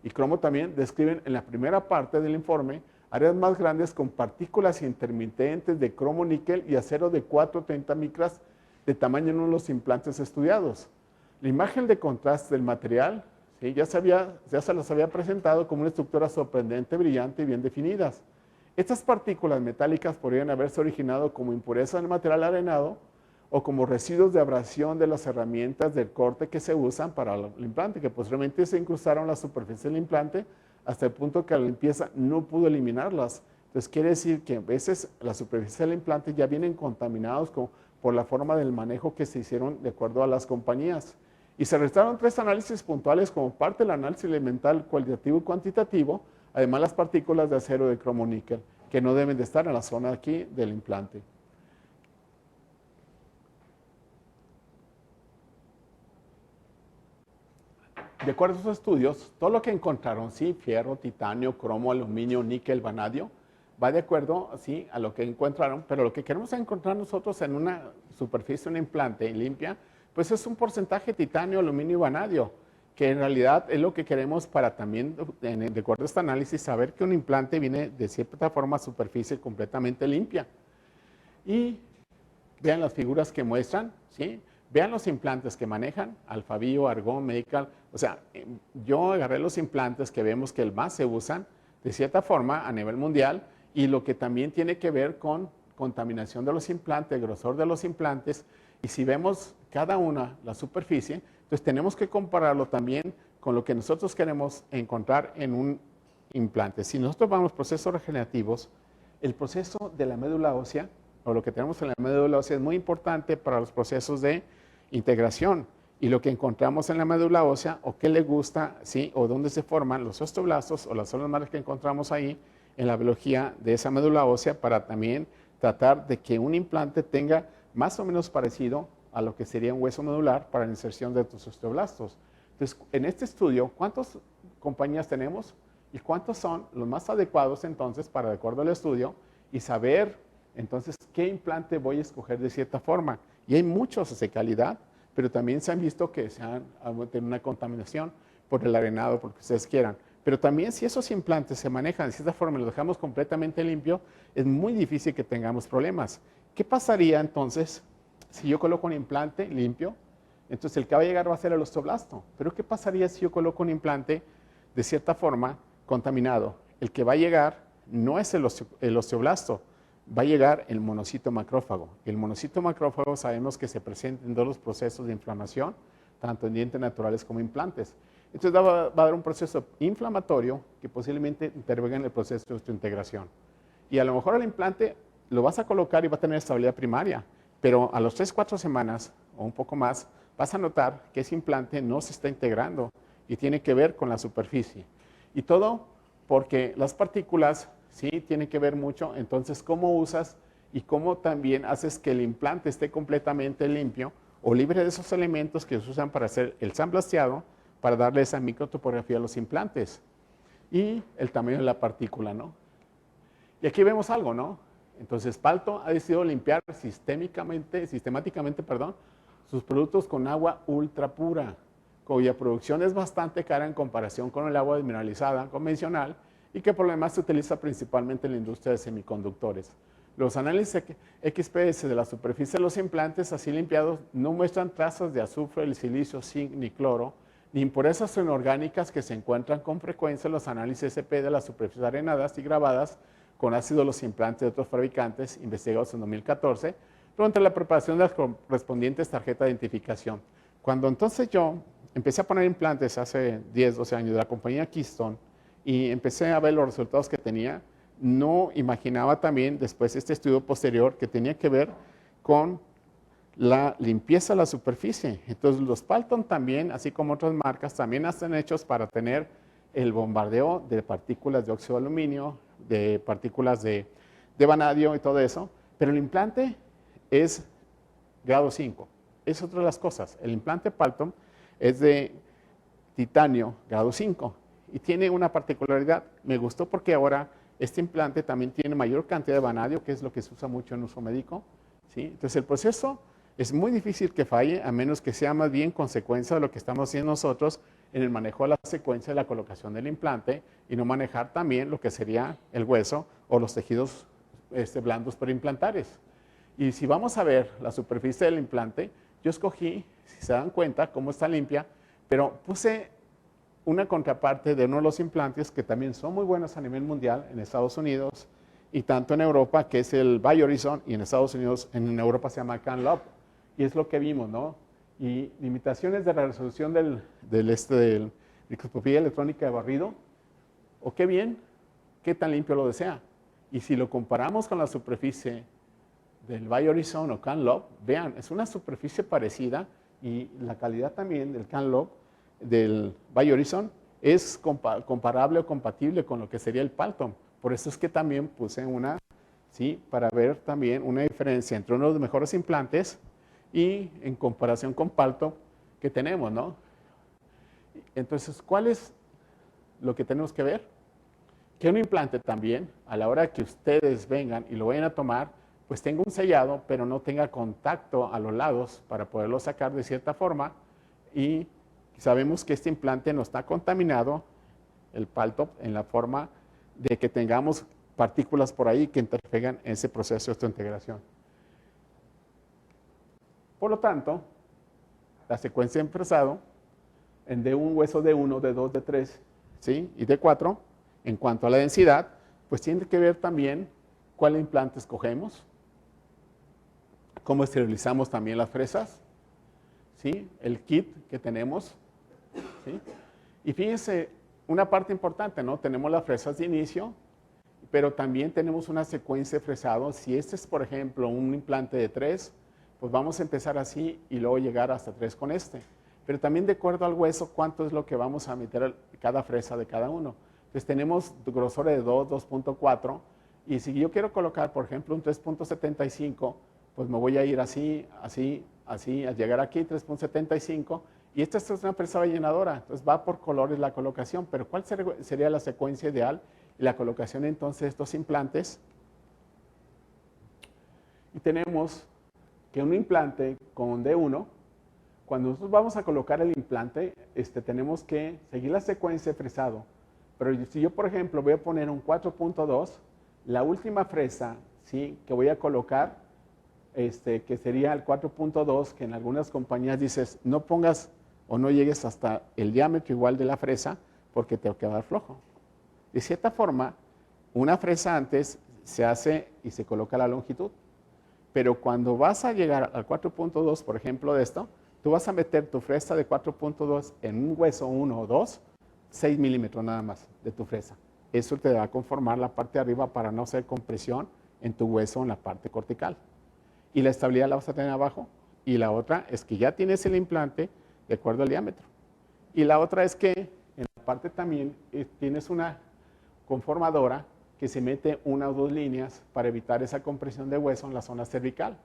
y cromo también, describen en la primera parte del informe áreas más grandes con partículas intermitentes de cromo, níquel y acero de 4 a 30 micras de tamaño en uno de los implantes estudiados. La imagen de contraste del material, ¿sí? ya se las había presentado como una estructura sorprendente, brillante y bien definidas. Estas partículas metálicas podrían haberse originado como impurezas del material arenado o como residuos de abrasión de las herramientas del corte que se usan para el implante, que posteriormente se incrustaron en la superficie del implante hasta el punto que la limpieza no pudo eliminarlas. Entonces quiere decir que a veces la superficie del implante ya vienen contaminados por la forma del manejo que se hicieron de acuerdo a las compañías. Y se realizaron 3 análisis puntuales como parte del análisis elemental cualitativo y cuantitativo, además las partículas de acero de cromo níquel, que no deben de estar en la zona aquí del implante. De acuerdo a esos estudios, todo lo que encontraron, sí, fierro, titanio, cromo, aluminio, níquel, vanadio, va de acuerdo, sí, a lo que encontraron, pero lo que queremos encontrar nosotros en una superficie, un implante limpia, pues es un porcentaje de titanio, aluminio y vanadio, que en realidad es lo que queremos para también, de acuerdo a este análisis, saber que un implante viene de cierta forma a superficie completamente limpia. Y vean las figuras que muestran, ¿sí? Vean los implantes que manejan, Alfabio, Argon, Medical. O sea, yo agarré los implantes que vemos que más se usan, de cierta forma, a nivel mundial, y lo que también tiene que ver con contaminación de los implantes, grosor de los implantes, y si vemos cada una, la superficie, entonces tenemos que compararlo también con lo que nosotros queremos encontrar en un implante. Si nosotros vamos a procesos regenerativos, el proceso de la médula ósea, o lo que tenemos en la médula ósea, es muy importante para los procesos de integración. Y lo que encontramos en la médula ósea, o qué le gusta, ¿sí? O dónde se forman los osteoblastos o las células madres que encontramos ahí en la biología de esa médula ósea, para también tratar de que un implante tenga más o menos parecido a lo que sería un hueso medular para la inserción de tus osteoblastos. Entonces, en este estudio, ¿cuántas compañías tenemos? ¿Y cuántos son los más adecuados entonces para, de acuerdo al estudio, y saber entonces qué implante voy a escoger de cierta forma? Y hay muchos de calidad, pero también se han visto que se han tenido una contaminación por el arenado, por lo que ustedes quieran. Pero también si esos implantes se manejan de cierta forma y los dejamos completamente limpio, es muy difícil que tengamos problemas. ¿Qué pasaría entonces si yo coloco un implante limpio? Entonces el que va a llegar va a ser el osteoblasto. Pero ¿qué pasaría si yo coloco un implante de cierta forma contaminado? El que va a llegar no es el osteoblasto, va a llegar el monocito macrófago. El monocito macrófago sabemos que se presenta en todos los procesos de inflamación, tanto en dientes naturales como implantes. Entonces va a haber un proceso inflamatorio que posiblemente intervenga en el proceso de osteointegración. Y a lo mejor el implante lo vas a colocar y va a tener estabilidad primaria, pero a los 3-4 semanas o un poco más, vas a notar que ese implante no se está integrando y tiene que ver con la superficie. Y todo porque las partículas, sí, tienen que ver mucho, entonces cómo usas y cómo también haces que el implante esté completamente limpio o libre de esos elementos que se usan para hacer el sandblasteado, para darle esa microtopografía a los implantes. Y el tamaño de la partícula, ¿no? Y aquí vemos algo, ¿no? Entonces, Palto ha decidido limpiar sistemáticamente, sus productos con agua ultra pura, cuya producción es bastante cara en comparación con el agua desmineralizada convencional y que por lo demás se utiliza principalmente en la industria de semiconductores. Los análisis XPS de la superficie de los implantes así limpiados no muestran trazas de azufre, el silicio, zinc ni cloro, ni impurezas inorgánicas que se encuentran con frecuencia en los análisis SP de las superficies arenadas y grabadas con ácido de los implantes de otros fabricantes investigados en 2014, durante la preparación de las correspondientes tarjetas de identificación. Cuando entonces yo empecé a poner implantes hace 10, 12 años de la compañía Keystone y empecé a ver los resultados que tenía, no imaginaba también después este estudio posterior que tenía que ver con la limpieza de la superficie. Entonces los Palton también, así como otras marcas, también están hechos para tener el bombardeo de partículas de óxido de aluminio, de partículas de vanadio y todo eso, pero el implante es grado 5. Es otra de las cosas. El implante Palton es de titanio grado 5 y tiene una particularidad. Me gustó porque ahora este implante también tiene mayor cantidad de vanadio, que es lo que se usa mucho en uso médico, ¿sí? Entonces el proceso es muy difícil que falle, a menos que sea más bien consecuencia de lo que estamos haciendo nosotros en el manejo de la secuencia de la colocación del implante y no manejar también lo que sería el hueso o los tejidos blandos preimplantares. Y si vamos a ver la superficie del implante, yo escogí, si se dan cuenta, cómo está limpia, pero puse una contraparte de uno de los implantes que también son muy buenos a nivel mundial en Estados Unidos y tanto en Europa, que es el BioHorizon, y en Estados Unidos, en Europa se llama CanLab. Y es lo que vimos, ¿no? Y limitaciones de la resolución del microscopía electrónica de barrido, o qué bien, qué tan limpio lo desea. Y si lo comparamos con la superficie del BioHorizon o CanLab, vean, es una superficie parecida y la calidad también del CanLab, del BioHorizon, es comparable o compatible con lo que sería el Palton. Por eso es que también puse una, ¿sí? Para ver también una diferencia entre uno de los mejores implantes y en comparación con Palton que tenemos, ¿no? Entonces, ¿cuál es lo que tenemos que ver? Que un implante también, a la hora que ustedes vengan y lo vayan a tomar, pues tenga un sellado, pero no tenga contacto a los lados para poderlo sacar de cierta forma. Y sabemos que este implante no está contaminado, el Paltop, en la forma de que tengamos partículas por ahí que interfieran en ese proceso de osteointegración. Por lo tanto, la secuencia de empresado de un hueso de 1, de 2, de 3, ¿sí? Y de 4, en cuanto a la densidad, pues tiene que ver también cuál implante escogemos, cómo esterilizamos también las fresas, ¿sí? El kit que tenemos, ¿sí? Y fíjense, una parte importante, ¿no? Tenemos las fresas de inicio, pero también tenemos una secuencia de fresado. Si este es, por ejemplo, un implante de 3, pues vamos a empezar así y luego llegar hasta 3 con este. Pero también de acuerdo al hueso, cuánto es lo que vamos a meter cada fresa de cada uno. Entonces tenemos grosor de 2, 2.4, y si yo quiero colocar, por ejemplo, un 3.75, pues me voy a ir así, así, así, a llegar aquí, 3.75, y esta es una fresa llenadora, entonces va por colores la colocación, pero ¿cuál sería la secuencia ideal? Y la colocación entonces de estos implantes. Y tenemos que un implante con D1, cuando nosotros vamos a colocar el implante, tenemos que seguir la secuencia de fresado. Pero si yo, por ejemplo, voy a poner un 4.2, la última fresa, ¿sí?, que voy a colocar, que sería el 4.2, que en algunas compañías dices, no pongas o no llegues hasta el diámetro igual de la fresa, porque te va a quedar flojo. De cierta forma, una fresa antes se hace y se coloca la longitud, pero cuando vas a llegar al 4.2, por ejemplo, de esto, tú vas a meter tu fresa de 4.2 en un hueso 1 o 2, 6 milímetros nada más de tu fresa. Eso te va a conformar la parte de arriba para no hacer compresión en tu hueso en la parte cortical. Y la estabilidad la vas a tener abajo. Y la otra es que ya tienes el implante de acuerdo al diámetro. Y la otra es que en la parte también tienes una conformadora que se mete una o dos líneas para evitar esa compresión de hueso en la zona cervical.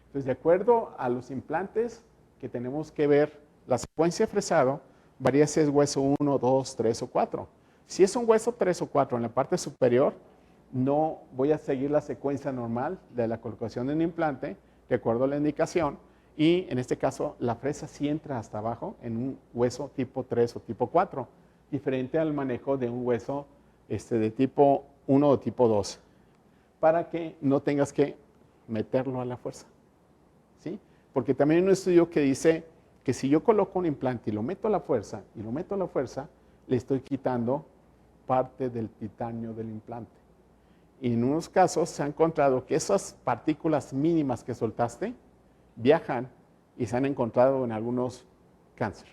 Entonces, de acuerdo a los implantes que tenemos que ver, la secuencia de fresado varía si es hueso 1, 2, 3 o 4. Si es un hueso 3 o 4 en la parte superior, no voy a seguir la secuencia normal de la colocación de un implante, de acuerdo a la indicación, y en este caso la fresa sí entra hasta abajo en un hueso tipo 3 o tipo 4, diferente al manejo de un hueso de tipo 1 o tipo 2, para que no tengas que meterlo a la fuerza, ¿sí? Porque también hay un estudio que dice que si yo coloco un implante y lo meto a la fuerza, le estoy quitando parte del titanio del implante. Y en unos casos se ha encontrado que esas partículas mínimas que soltaste viajan y se han encontrado en algunos cáncer.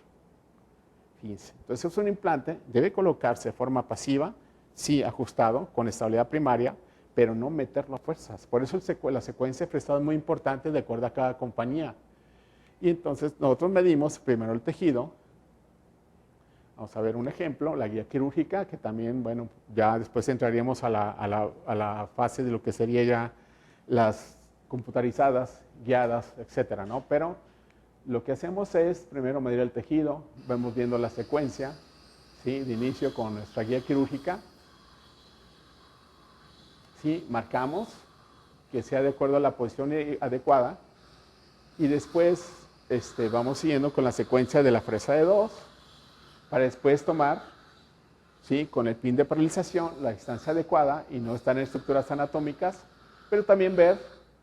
Fíjense. Entonces, un implante debe colocarse de forma pasiva, sí ajustado, con estabilidad primaria, pero no meterlo a fuerzas. Por eso la secuencia de fresado es muy importante de acuerdo a cada compañía. Y entonces nosotros medimos primero el tejido. Vamos a ver un ejemplo, la guía quirúrgica, que también, bueno, ya después entraríamos a la fase de lo que sería ya las computarizadas, guiadas, etcétera, ¿no? Pero lo que hacemos es primero medir el tejido, vamos viendo la secuencia, ¿sí?, de inicio con nuestra guía quirúrgica. ¿Sí? Marcamos que sea de acuerdo a la posición adecuada y después vamos siguiendo con la secuencia de la fresa de 2 para después tomar, ¿sí?, con el pin de paralización la distancia adecuada y no estar en estructuras anatómicas, pero también ver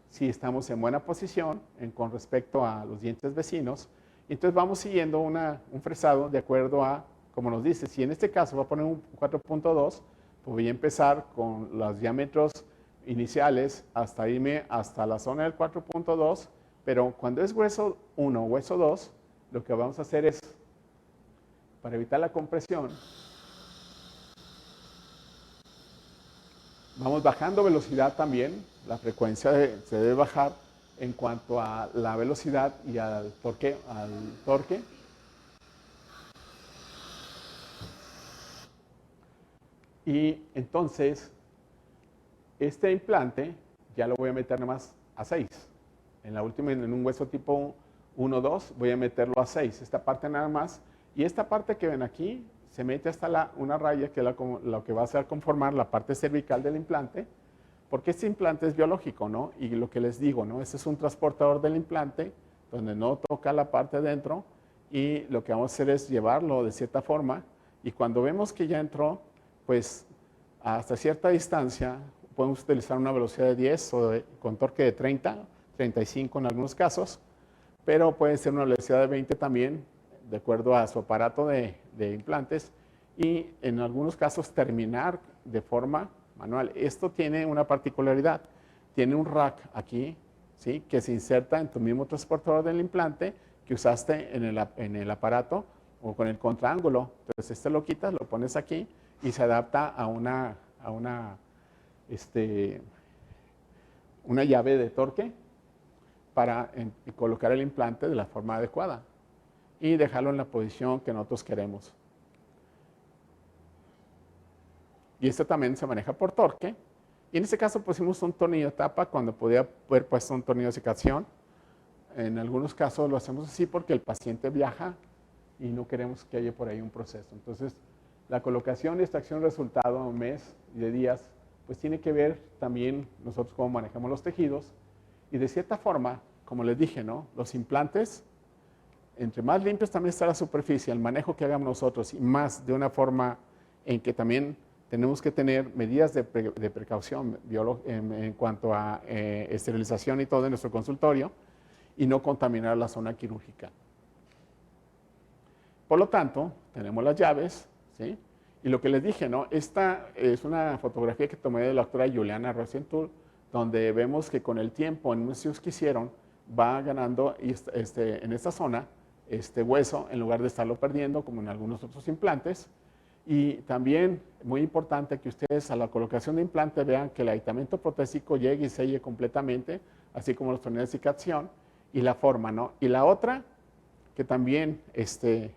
si estamos en buena posición con respecto a los dientes vecinos. Entonces vamos siguiendo un fresado de acuerdo a, como nos dice, si en este caso va a poner un 4.2, pues voy a empezar con los diámetros iniciales hasta irme hasta la zona del 4.2, pero cuando es hueso 1 o hueso 2, lo que vamos a hacer es, para evitar la compresión, vamos bajando velocidad también, la frecuencia se debe bajar en cuanto a la velocidad y al torque. Y entonces, este implante ya lo voy a meter nada más a 6. En la última, en un hueso tipo 1 o 2, voy a meterlo a 6. Esta parte nada más. Y esta parte que ven aquí, se mete hasta una raya que es lo que va a hacer conformar la parte cervical del implante, porque este implante es biológico, ¿no? Y lo que les digo, ¿no? Este es un transportador del implante, donde no toca la parte de dentro, y lo que vamos a hacer es llevarlo de cierta forma, y cuando vemos que ya entró, pues hasta cierta distancia, podemos utilizar una velocidad de 10 o con torque de 30, 35 en algunos casos, pero puede ser una velocidad de 20 también, de acuerdo a su aparato de implantes, y en algunos casos terminar de forma manual. Esto tiene una particularidad, tiene un rack aquí, ¿sí?, que se inserta en tu mismo transportador del implante que usaste en el aparato o con el contraángulo. Entonces lo quitas, lo pones aquí y se adapta a una llave de torque para colocar el implante de la forma adecuada y dejarlo en la posición que nosotros queremos. Y esto también se maneja por torque. Y en este caso pusimos un tornillo tapa cuando podía haber puesto un tornillo de sección. En algunos casos lo hacemos así porque el paciente viaja y no queremos que haya por ahí un proceso. Entonces, la colocación y extracción resultado a un mes y de días, pues tiene que ver también nosotros cómo manejamos los tejidos. Y de cierta forma, como les dije, ¿no? Los implantes, entre más limpios también está la superficie, el manejo que hagamos nosotros y más de una forma en que también tenemos que tener medidas de precaución en cuanto a esterilización y todo en nuestro consultorio y no contaminar la zona quirúrgica. Por lo tanto, tenemos las llaves, ¿sí? Y lo que les dije, ¿no? Esta es una fotografía que tomé de la doctora Juliana Rosenthal, donde vemos que con el tiempo, en unos estudios que hicieron, va ganando en esta zona este hueso en lugar de estarlo perdiendo, como en algunos otros implantes. Y también, muy importante que ustedes a la colocación de implante vean que el aditamento protésico llegue y selle completamente, así como los tornillos de cicatrización y la forma, ¿no? Y la otra, que también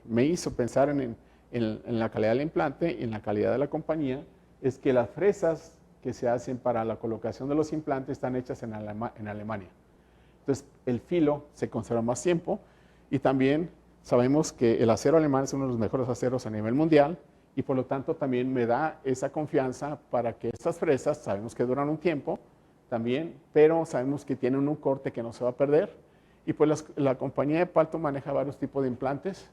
me hizo pensar en la calidad del implante y en la calidad de la compañía, es que las fresas que se hacen para la colocación de los implantes están hechas en Alemania. Entonces, el filo se conserva más tiempo y también sabemos que el acero alemán es uno de los mejores aceros a nivel mundial y por lo tanto también me da esa confianza para que estas fresas, sabemos que duran un tiempo también, pero sabemos que tienen un corte que no se va a perder. Y pues la compañía de Palton maneja varios tipos de implantes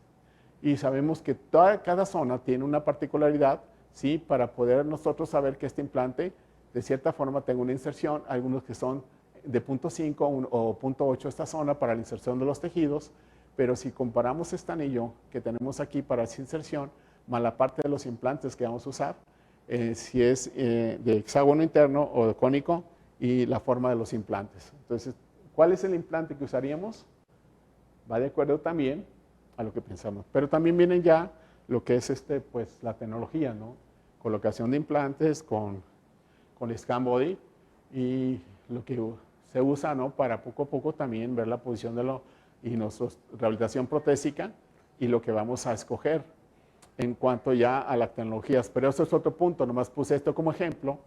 y sabemos que cada zona tiene una particularidad, ¿sí? Para poder nosotros saber que este implante de cierta forma tenga una inserción, algunos que son de 0.5 o 0.8 esta zona para la inserción de los tejidos, pero si comparamos este anillo que tenemos aquí para esa inserción, más la parte de los implantes que vamos a usar, si es de hexágono interno o de cónico y la forma de los implantes. Entonces, ¿cuál es el implante que usaríamos? Va de acuerdo también a lo que pensamos. Pero también vienen ya lo que es pues, la tecnología, ¿no? Colocación de implantes con scan body y lo que se usa, ¿no? Para poco a poco también ver la posición y nuestra rehabilitación protésica y lo que vamos a escoger en cuanto ya a las tecnologías. Pero eso es otro punto, nomás puse esto como ejemplo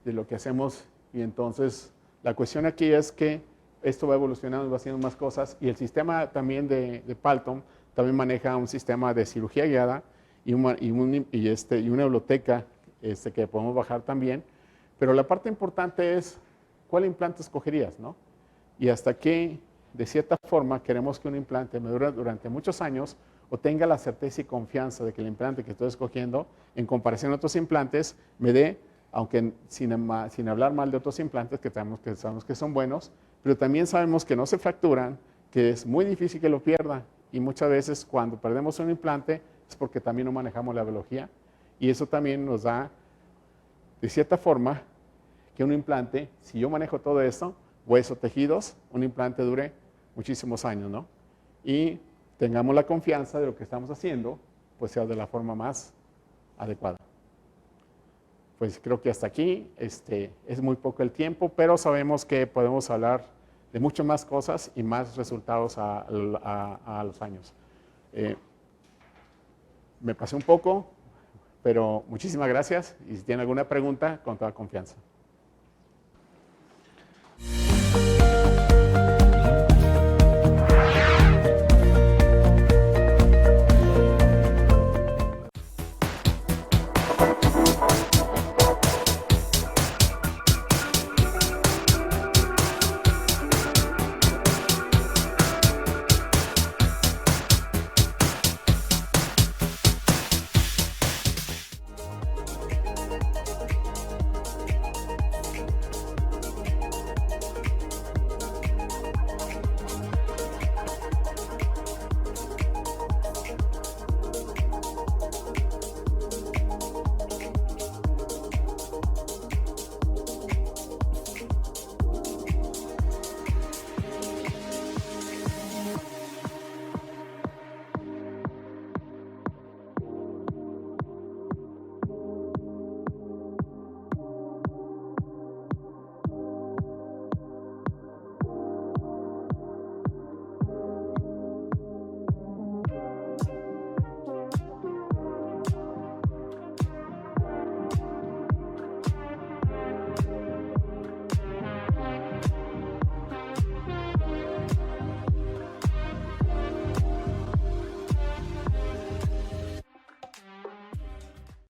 de lo que hacemos y entonces la cuestión aquí es que esto va evolucionando, va haciendo más cosas y el sistema también de Palton también maneja un sistema de cirugía guiada y una biblioteca que podemos bajar también. Pero la parte importante es cuál implante escogerías, ¿no? Y hasta qué, de cierta forma, queremos que un implante me dure durante muchos años o tenga la certeza y confianza de que el implante que estoy escogiendo, en comparación a otros implantes, me dé, aunque sin hablar mal de otros implantes que sabemos que son buenos, pero también sabemos que no se fracturan, que es muy difícil que lo pierda y muchas veces cuando perdemos un implante es porque también no manejamos la biología y eso también nos da, de cierta forma, que un implante, si yo manejo todo esto, hueso, tejidos, un implante dure muchísimos años, ¿no? Y tengamos la confianza de lo que estamos haciendo, pues sea de la forma más adecuada. Pues creo que hasta aquí es muy poco el tiempo, pero sabemos que podemos hablar de muchas más cosas y más resultados a los años. Me pasé un poco, pero muchísimas gracias y si tienen alguna pregunta, con toda confianza.